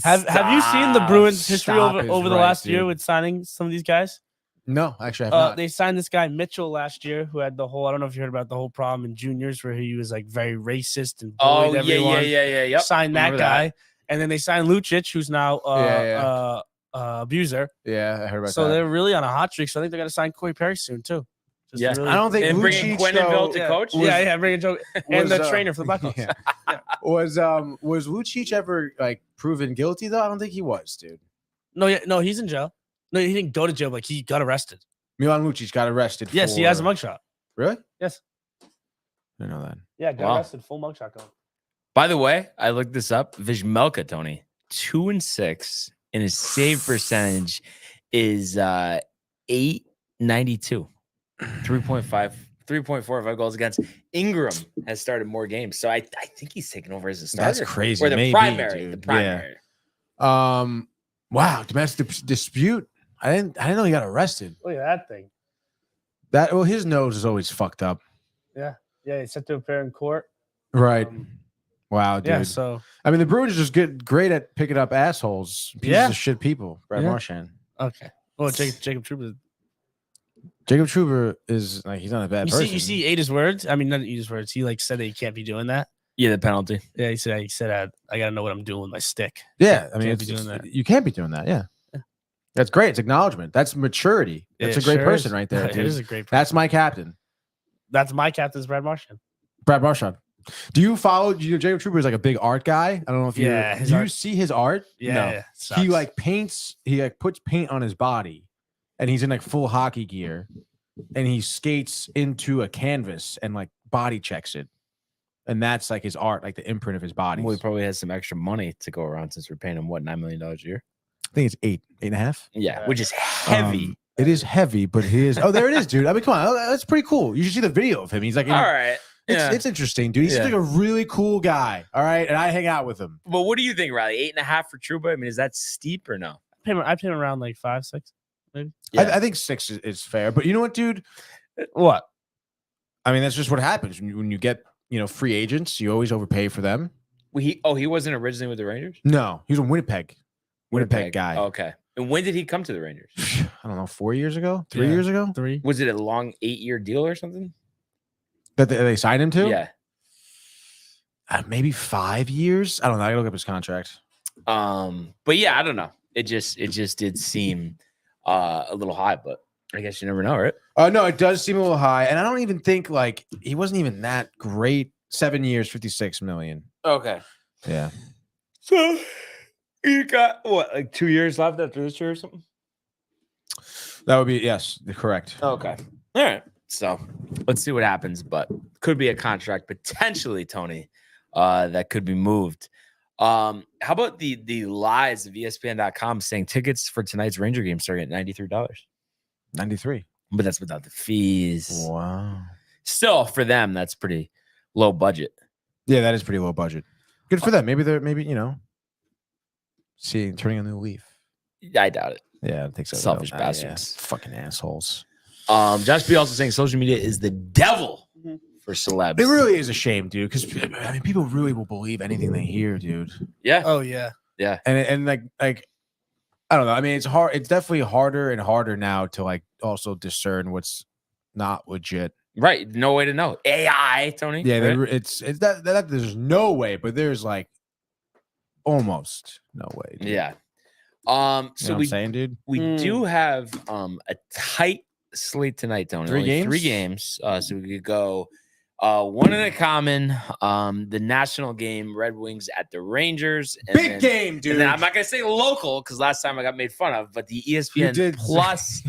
Have you seen the Bruins' history Stop is over the right, last year dude. with signing some of these guys? No, actually, I have not. They signed this guy Mitchell last year, who had the whole. I don't know if you heard about the whole problem in juniors where he was like very racist and bullied Oh, yeah, everyone. Yep. Signed that Remember guy, and then they signed Lucic, who's now Yeah, abuser. Yeah, I heard about So that. they're really on a hot streak. So I think they're gonna sign Corey Perry soon too. Just Yeah. really- I don't think And bringing Lucic, Quenneville though, to yeah. coach? Yeah, bring a joke and the was, trainer for the Blackhawks. yeah. Was Lucic ever proven guilty though? I don't think he was, dude. No, he's in jail. No, he didn't go to jail. Like he got arrested. Milan Lucic got arrested. Yes, he has a for- mugshot. Really? Yes. I didn't know that. Yeah, got Wow. arrested. Full mugshot going. By the way, I looked this up. Vizmelka, Tony, 2-6, and his save percentage is 892, 3.5 3.45 goals against. Ingram has started more games, so I think he's taken over as a starter. That's crazy. Or the Maybe, primary. dude. The primary. Yeah. Wow, domestic dispute. I didn't know he got arrested. Look at that thing. Well, his nose is always fucked up. Yeah, he's set to appear in court. Right. Wow, dude. Yeah, so I mean, the Bruins just get great at picking up assholes, pieces of shit people. Brad Marchand. Okay. Well, Jacob Trouba. Jacob Trouba is like he's not a bad person. You see, ate his words. I mean, not eat his words. He like said that he can't be doing that. Yeah, the penalty. Yeah, he said I gotta know what I'm doing with my stick. Yeah, I mean, Can't be doing that. You can't be doing that. Yeah. That's great. It's acknowledgement. That's maturity. That's a great person right there. It is a great person. That's my captain. That's my captain's Brad Marchand. Brad Marchand. Do you follow? Jacob Trouba is like a big art guy. I don't know if you. Yeah, Do you see his art? Yeah, No. He like paints. He like puts paint on his body, and he's in like full hockey gear, and he skates into a canvas and like body checks it, and that's like his art, like the imprint of his body. Well, he probably has some extra money to go around since we're paying him $9 million a year. I think it's 8.5. Yeah, which is heavy. It is heavy, but he is. Oh, there it is, dude. I mean, come on, that's pretty cool. You should see the video of him. He's like, all right. It's interesting, dude. He's like a really cool guy. All right, and I hang out with him. But what do you think, Riley? 8.5 for Trouba? I mean, is that steep or no? I pay him around like 5, 6, maybe. Yeah. I think 6 is fair. But you know what, dude? What? I mean, that's just what happens when you get free agents. You always overpay for them. Well, he wasn't originally with the Rangers. No, he was a Winnipeg guy. Okay. And when did he come to the Rangers? I don't know, 4 years ago, 3 years ago. 3. Was it a long 8-year deal or something? That they signed him to? Yeah. Maybe 5 years. I don't know. I gotta look up his contract. But yeah, I don't know. It just did seem a little high, but I guess you never know, right? No, it does seem a little high, and I don't even think like he wasn't even that great. 7 years, $56 million. Okay. Yeah. So you got what, like 2 years left after this year or something? That would be correct. Okay. All right. So let's see what happens, but could be a contract potentially, Tony, that could be moved. How about the lies of ESPN.com saying tickets for tonight's Ranger game starting at $93? 93. But that's without the fees. Wow. Still, for them, that's pretty low budget. Yeah, that is pretty low budget. Good for them. Maybe turning a new leaf. I doubt it. Yeah, I think so. Selfish bastards. Fucking assholes. Josh B also saying social media is the devil for celebs. It really is a shame, dude, because I mean, people really will believe anything they hear, dude. Yeah. Oh yeah. Yeah. And like I don't know. I mean, it's hard. It's definitely harder and harder now to like also discern what's not legit. Right. No way to know. AI, Tony. Yeah, right? it's that there's no way, but there's like almost no way. Dude. Yeah. So you know what I'm saying, dude, we do have a tight slate tonight, Tony. 3 games. 3 games. So we could go one in a common, the national game, Red Wings at the Rangers. And Big game, dude. And then I'm not gonna say local because last time I got made fun of, but the ESPN Plus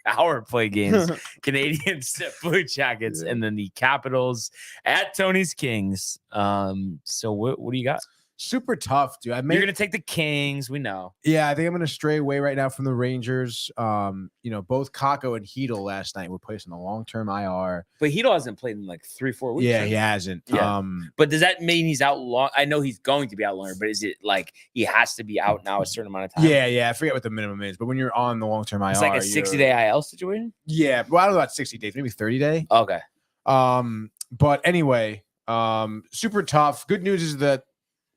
power play games, Canadians at Blue Jackets, and then the Capitals at Tony's Kings. So what do you got? Super tough, dude. You're gonna take the Kings, we know. Yeah, I think I'm gonna stray away right now from the Rangers. Both Kakko and Hedl last night were placed on the long-term IR. But Hedl hasn't played in like 3-4 weeks. Yeah, he hasn't. Yeah. But does that mean he's out long? I know he's going to be out longer, but is it like he has to be out now a certain amount of time? Yeah. I forget what the minimum is, but when you're on the long-term IR, it's like a 60-day IL situation. Yeah, well, I don't know about 60 days, maybe 30 day. Okay. But anyway, super tough. Good news is that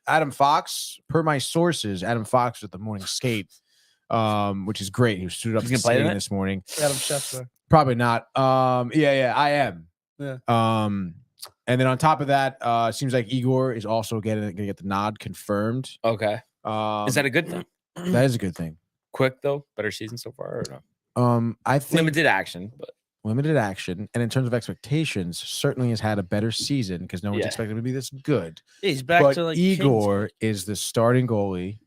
Adam Fox, per my sources, Adam Fox was at the morning skate, which is great. He was suited up He's gonna play this morning. Adam Schefter. Probably not. Yeah, I am. Yeah. And then on top of that, seems like Igor is also gonna get the nod confirmed. Okay. Is that a good thing? That is a good thing. Quick though, better season so far or no? I think limited action, but limited action, and in terms of expectations, certainly has had a better season because no one's expected him to be this good. He's back to like Igor is the starting goalie,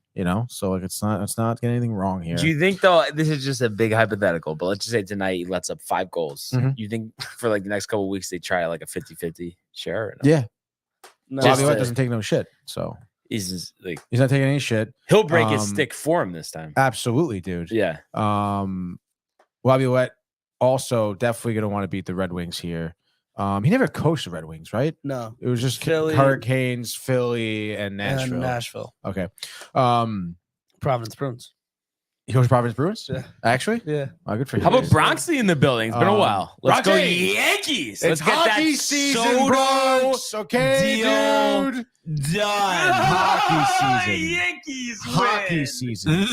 so like it's not getting anything wrong here. Do you think though, this is just a big hypothetical, but let's just say tonight he lets up 5 goals. Mhm. You think for like the next couple of weeks they try like a 50-50 share? Or no? Yeah. No, Bobby White doesn't take no shit, so he's just, like he's not taking any shit. He'll break his stick for him this time. Absolutely, dude. Yeah. Bobby White also definitely going to want to beat the Red Wings here. He never coached the Red Wings, right? No. It was just Philly, Hurricanes, Philly, and Nashville. And Nashville. Okay. Providence Bruins. He goes to Providence Bruins? Yeah. Actually? Yeah. Oh, good for you. How about Bronxy in the building? It's been a while. Let's go Bronxy! Yankees. It's Let's get hockey that season, Soto Bronx. Okay, deal dude. done. Hockey season. Yankees Hockey win. season.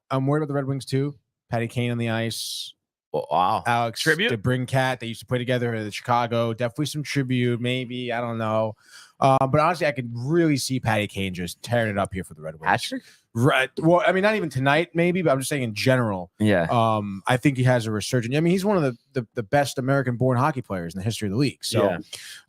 I'm worried about the Red Wings too. Patty Kane on the ice. Wow. Alex Tribute? DeBrincat. They used to play together in Chicago. Definitely some tribute, maybe. I don't know. But honestly, I could really see Patty Kane just tearing it up here for the Red Wings. Patrick? Right. Well, I mean, not even tonight, maybe, but I'm just saying in general. Yeah. I think he has a resurgence. I mean, he's one of the best American-born hockey players in the history of the league. So,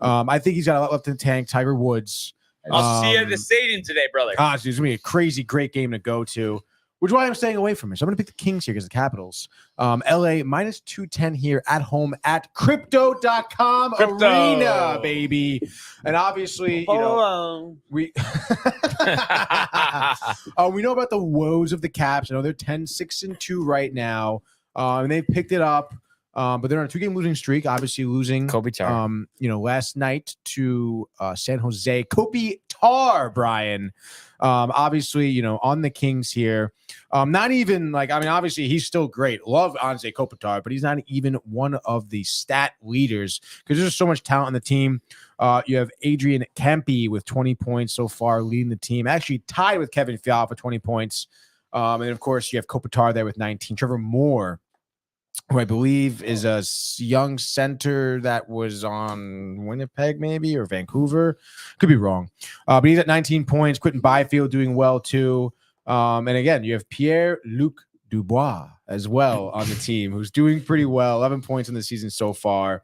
I think he's got a lot left in the tank. Tiger Woods. I'll see you at the stadium today, brother. Honestly, it's gonna be a crazy, great game to go to. Which is why I'm staying away from it. So I'm going to pick the Kings here because the Capitals. LA minus 210 here at home at crypto.com arena, baby. And obviously, you know, we we know about the woes of the Caps. I know they're 10-6-2 right now. And they've picked it up. But they're on a 2-game losing streak, obviously losing Kopitar. Last night to San Jose. Kopitar, Brian. Obviously, on the Kings here. Not even obviously he's still great. Love Anze Kopitar, but he's not even one of the stat leaders because there's so much talent on the team. You have Adrian Kempe with 20 points so far, leading the team. Actually tied with Kevin Fiala for 20 points. And of course, you have Kopitar there with 19. Trevor Moore, who I believe is a young center that was on Winnipeg maybe or Vancouver. Could be wrong. But he's at 19 points. Quentin Byfield doing well too. And again, you have Pierre-Luc Dubois as well on the team, who's doing pretty well. 11 points in the season so far.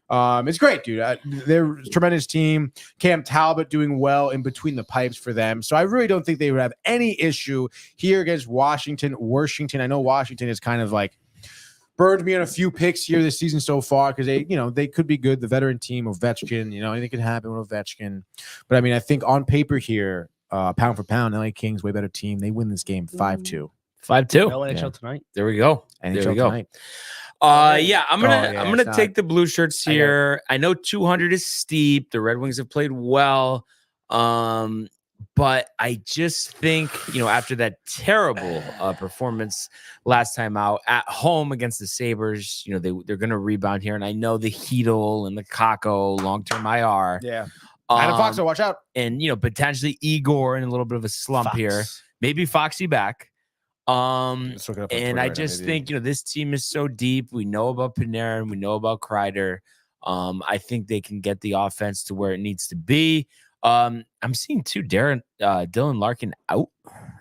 It's great, dude. They're a tremendous team. Cam Talbot doing well in between the pipes for them. So I really don't think they would have any issue here against Washington. I know Washington is kind of like burned me on a few picks here this season so far because they could be good. The veteran team, Ovechkin, anything could happen with Ovechkin. But I mean, I think on paper here, pound for pound, LA Kings way better team. They win this game 5-2. 5-2. NHL tonight. There we go. NHL there we go. tonight. I'm gonna take the blue shirts here. I know 200 is steep. The Red Wings have played well. But I just think, after that terrible performance last time out at home against the Sabres, they're going to rebound here. And I know the Hedl and the Kakko long-term IR. Yeah. Adam Fox, watch out. And, potentially Igor in a little bit of a slump here. Maybe Foxy back. And I just think, this team is so deep. We know about Panarin. We know about Kreider. I think they can get the offense to where it needs to be. I'm seeing too Dylan Larkin out.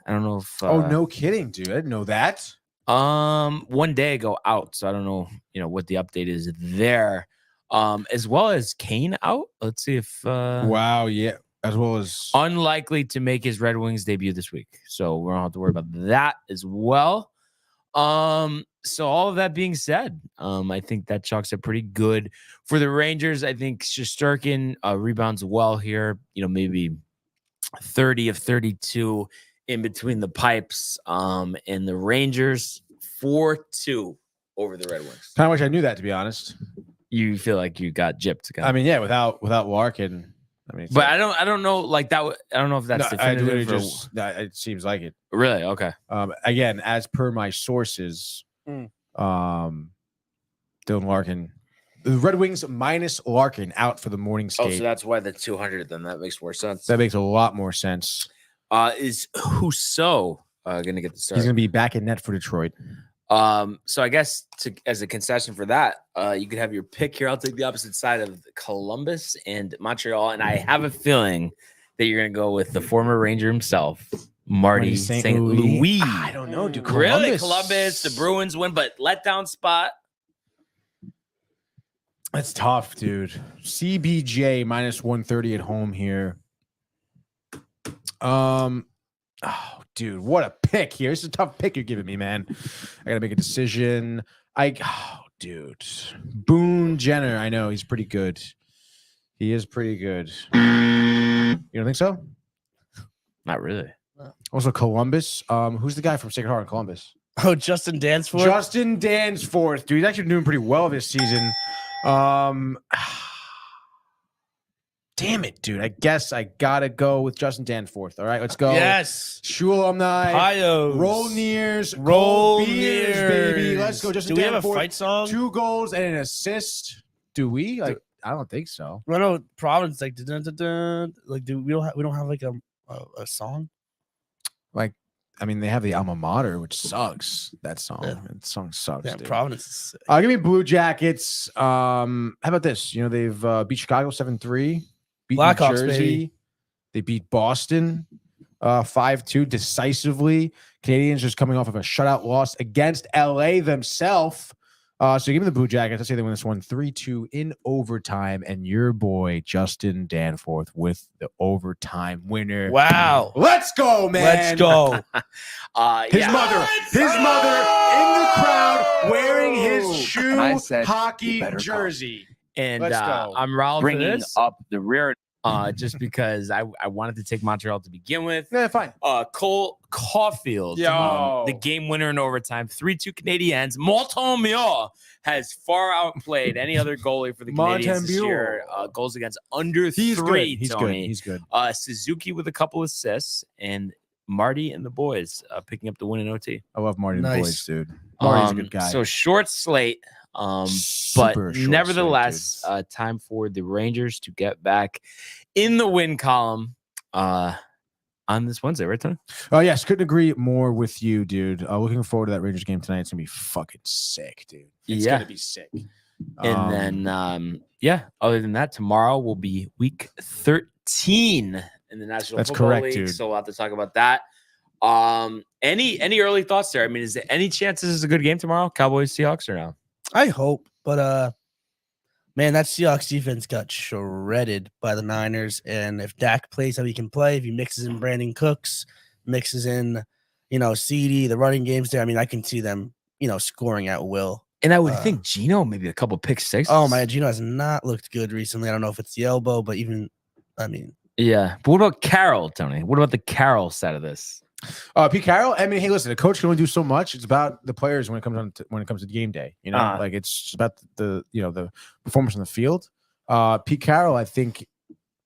I don't know if no kidding, dude. I didn't know that. 1 day ago out. So I don't know, what the update is there. As well as Kane out. Let's see if wow, yeah. As well as unlikely to make his Red Wings debut this week. So we don't have to worry about that as well. So all of that being said, I think that chalks up pretty good for the Rangers. I think Shesterkin rebounds well here, maybe 30 of 32 in between the pipes. And the Rangers 4-2 over the Red Wings. Kind of wish I knew that, to be honest. You feel like you got gypped again. I mean, yeah, without Larkin. But I don't know like that. I don't know if that's definitive. It seems like it. Really? Okay. Again, as per my sources, Dylan Larkin, the Red Wings minus Larkin out for the morning skate. Oh, so that's why the 200. Then that makes more sense. That makes a lot more sense. Is Husso going to get the start? He's going to be back in net for Detroit. So I guess as a concession for that, you could have your pick here. I'll take the opposite side of Columbus and Montreal, and I have a feeling that you're going to go with the former Ranger himself, Marty St. Louis. I don't know, dude. Really, Columbus, the Bruins win, but letdown spot. That's tough, dude. CBJ minus 130 at home here. Oh, dude, what a pick here. This is a tough pick you're giving me, man. I got to make a decision. Dude. Boone Jenner. I know he's pretty good. He is pretty good. You don't think so? Not really. Also, Columbus. Who's the guy from Sacred Heart in Columbus? Oh, Justin Danforth. Justin Danforth, dude. He's actually doing pretty well this season. Damn it, dude. I guess I gotta go with Justin Danforth. All right, let's go. Yes. Shul alumni. Pios. Roll Nears. Roll Cold beers, baby. Let's go. Justin Do we have a Danforth. fight song? 2 goals and an assist. Do we? Like, I don't think so. Well, no, Providence like like we don't have like a song. Like, I mean, they have the alma mater, which sucks. That song. Yeah. That song sucks. Yeah, dude. Providence is sick. Give me Blue Jackets. How about this? You know, they've beat Chicago 7-3. Beat Blackhawks, New Jersey. baby. They beat Boston 5-2 decisively. Canadians just coming off of a shutout loss against LA themselves. So give me the Blue Jackets. Let's say they win this one 3-2 in overtime. And your boy, Justin Danforth, with the overtime winner. Wow. Let's go, man. Let's go. His mother in the crowd wearing his shoe hockey jersey. And Let's go. I'm rolling Bringing this up the rear. just because I wanted to take Montreal to begin with. Yeah, fine. Cole Caulfield, the game winner in overtime, 3-2 Canadiens. Montembeault has far outplayed any other goalie for the Canadiens this year. Goals against under 3. He's Tony. good. He's good. Suzuki with a couple assists, and Marty and the boys picking up the win in OT. I love Marty and the Nice. boys, dude. Marty's a good guy. So short slate. But Super short nevertheless, slate, time for the Rangers to get back in the win column on this Wednesday, right, Tony? Oh, yes. Couldn't agree more with you, dude. Looking forward to that Rangers game tonight. It's going to be fucking sick, dude. It's going to be sick. And then, other than that, tomorrow will be week 13 in the National That's Football correct, League. dude. So we'll have to talk about that. Any early thoughts there? I mean, is there any chance this is a good game tomorrow? Cowboys, Seahawks, or no? I hope, but man, that Seahawks defense got shredded by the Niners. And if Dak plays how he can play, if he mixes in Brandon Cooks, mixes in, CD, the running games there, I mean, I can see them, scoring at will. And I would think Gino maybe a couple pick sixes. Oh my, Gino has not looked good recently. I don't know if it's the elbow, but yeah. But what about Carroll, Tony? What about the Carroll side of this? Pete Carroll. I mean, hey, listen, a coach can only do so much. It's about the players when it comes to game day. Like it's about the performance on the field. Pete Carroll, I think,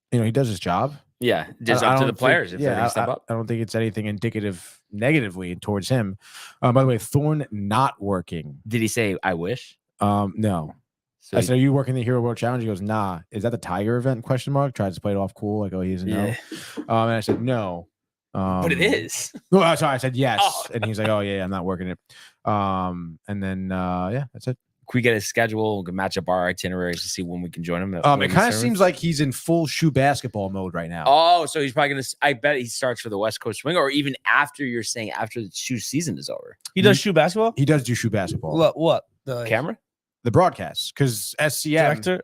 he does his job. Yeah, just up to the players if they're going to step up. I don't think it's anything indicative negatively towards him. By the way, Thorne not working. Did he say I wish? No. So I said, "Are you working the Hero World Challenge?" He goes, "Nah." Is that the Tiger event? Question mark. Tries to play it off cool, like, "Oh, he doesn't know." And I said, "No." But it is. No, sorry. I said yes, Oh. and he's like, "Oh yeah, I'm not working it." And then that's it. Can we get his schedule? We can match up our itineraries to see when we can join him. It kind of seems like he's in full shoe basketball mode right now. Oh, so he's probably gonna. I bet he starts for the West Coast Swing, or even after after the shoe season is over. he does shoe basketball. He does do shoe basketball. What? The Camera? The broadcasts, because SCM Director?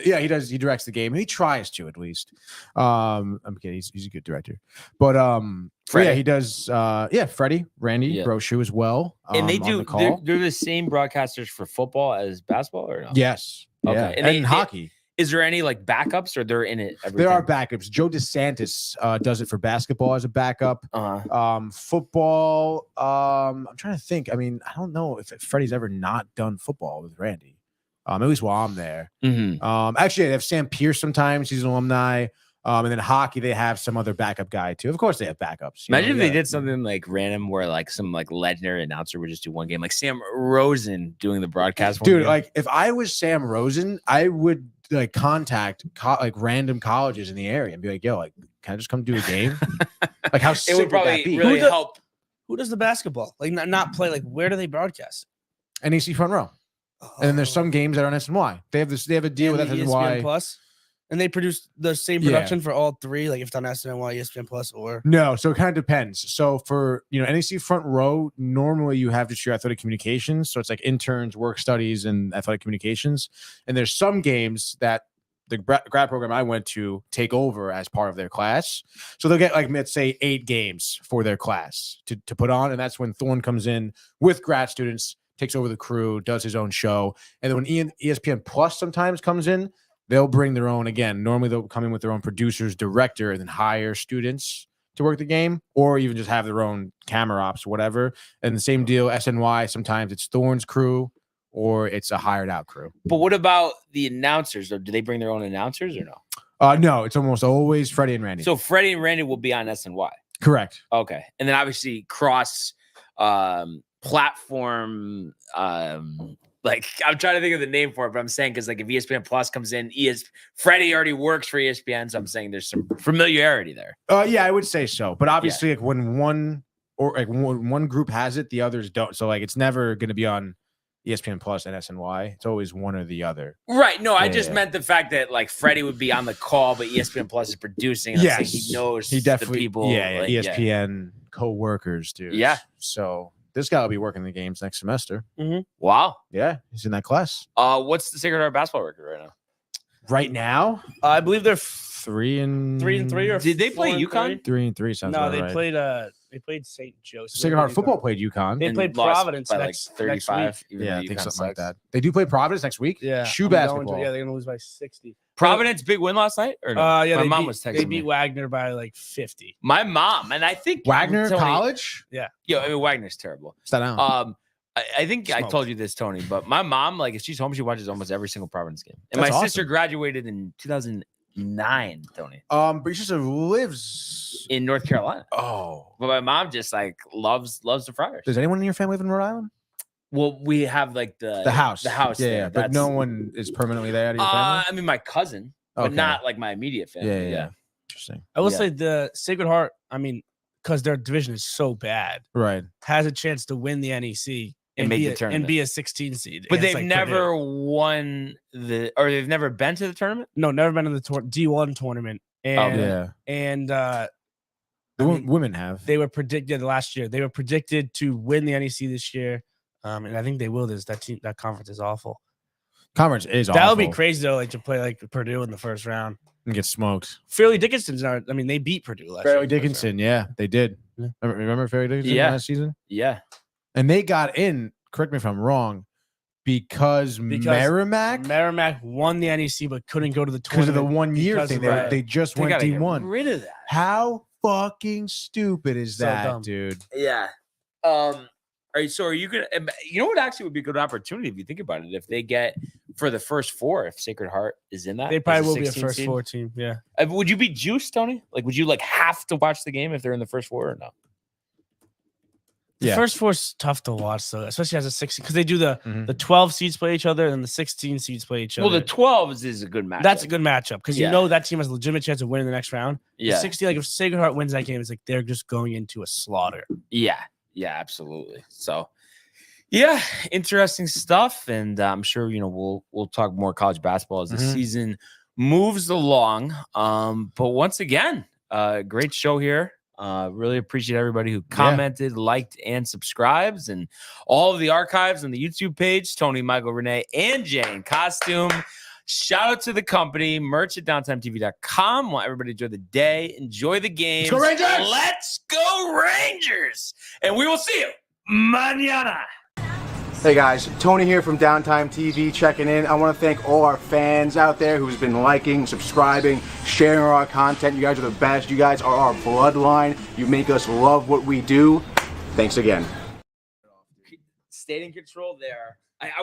he does. He directs the game. He tries to, at least. I'm kidding. He's a good director, but Freddie. he does. Freddie, Randy, Brochu as well. And they on do. the call. They're the same broadcasters for football as basketball, or no? Yes. Okay. Yeah. And And hockey. Is there any like backups, or they're in it? There are backups. Joe DeSantis does it for basketball as a backup. Football. I'm trying to think. I mean, I don't know if Freddie's ever not done football with Randy. At least while I'm there. Mm-hmm. Actually, they have Sam Pierce sometimes. He's an alumni. And then hockey, they have some other backup guy too. Of course, they have backups. Imagine if they did something like random, where like some like legendary announcer would just do one game, like Sam Rosen doing the broadcast. Dude, like if I was Sam Rosen, I would like contact like random colleges in the area and be like, "Yo, like, can I just come do a game?" Like, how sick it would probably that be? really help. Who does the basketball? Like not play? Like where do they broadcast? NEC Front Row. And then there's some games that are on SNY. They have this. They have a deal with ESPN SNY. Plus, and they produce the same production for all three. Like if it's on SNY, ESPN Plus, or No, so it kind of depends. So for NEC Front Row, normally you have just your athletic communications. So it's like interns, work studies, and athletic communications. And there's some games that the grad program I went to take over as part of their class. So they'll get like, let's say 8 games for their class to put on. And that's when Thorne comes in with grad students, takes over the crew, does his own show. And then when ESPN Plus sometimes comes in, they'll bring their own. Again, normally they'll come in with their own producers, director, and then hire students to work the game, or even just have their own camera ops or whatever. And the same deal, SNY, sometimes it's Thorne's crew or it's a hired out crew. But what about the announcers? Or do they bring their own announcers or no? No, it's almost always Freddie and Randy. So Freddie and Randy will be on SNY. Correct. Okay. And then obviously cross platform like I'm trying to think of the name for it, but I'm saying because like if ESPN Plus comes in, Freddie already works for ESPN, so I'm saying there's some familiarity there. Yeah, I would say so. But obviously, like when one group has it, the others don't. So like it's never going to be on ESPN Plus and SNY. It's always one or the other. Right. No, I just meant the fact that like Freddie would be on the call, but ESPN Plus is producing. And Yes, he knows he definitely the people. Like, ESPN co-workers, dude. Yeah. So this guy will be working the games next semester. Mm-hmm. Wow. Yeah, he's in that class. What's the Sacred Heart basketball record right now? Right now, I believe they're 3-3 or did they play UConn? 3-3 sounds No, about they right. played St. Joseph. Sacred Heart football played UConn. They And played lost Providence by next, like 35. next week. Yeah, I think something like that. They do play Providence next week. Yeah, shoe I'm going basketball. they're gonna lose by 60. Providence big win last night or no? Yeah, my they mom beat, was texting They me. beat Wagner by like 50. My mom, and I think Wagner Tony, College. Yeah. Yo, I mean Wagner's terrible. Stay down. I think I Smoked. told you this, Tony, but my mom, like, if she's home, she watches almost every single Providence game. And That's my awesome. sister graduated in 2009, Tony, But your sister lives. in North Carolina. Oh, But my mom just like loves the Friars. does anyone in your family live in Rhode Island? Well, we have like the house. The house. Yeah, there. yeah. But no one is permanently there out of your family. I mean, my cousin, but Okay. not like my immediate family. Yeah. Interesting. I will Yeah. say the Sacred Heart, I mean, because their division is so bad, Right. has a chance to win the NEC And make be the and tournament. be a 16 seed. But against, they've like, never Purdue. won they've never been to the tournament. No, never been in the D1 tournament. And Yeah. and The I mean, women have. they were predicted last year. They were predicted to win the NEC this year. And I think they will. That conference is awful. Conference is awful. That would be crazy though, like to play like Purdue in the first round. And get smoked. Fairleigh Dickinson's not. I mean, they beat Purdue last year. Fairleigh Dickinson. Yeah, they did. Yeah. Remember Fairleigh Dickinson Yeah. last season? Yeah. And they got in. Correct me if I'm wrong. Because Merrimack. Merrimack won the NEC but couldn't go to the Because tournament of the 1 year because thing. of that. They just They went gotta get D1. rid of that. How fucking stupid is So that, dumb. dude? Yeah. All right. So are you gonna? You know what? Actually, would be a good opportunity if you think about it. If they get for the first four, if Sacred Heart is in that, They as probably will be a 16 first seed. four team. Yeah. Would you be juiced, Tony? Like, would you like have to watch the game if they're in the first four or no? The Yeah. first four's tough to watch though, especially as a 16 because they do the 12 seeds play each other and the 16 seeds play each other. Well, the 12s is a good match. That's a good matchup because Yeah. you know that team has a legitimate chance of winning the next round. The Yeah. 60, like if Sacred Heart wins that game, it's like they're just going into a slaughter. Yeah. Yeah. Absolutely. So, yeah, interesting stuff, and I'm sure we'll talk more college basketball as the season moves along. But once again, great show here. Really appreciate everybody who commented, liked, and subscribes, and all of the archives on the YouTube page. Tony, Michael, Renee, and Jay in costume. Shout out to the company, merch at downtimetv.com. Want everybody to enjoy the day, enjoy the game. Let's go Rangers! Let's go Rangers! And we will see you mañana. Hey guys, Tony here from Downtime TV checking in. I want to thank all our fans out there who's been liking, subscribing, sharing our content. You guys are the best. You guys are our bloodline. You make us love what we do. Thanks again. Stayed in control there. I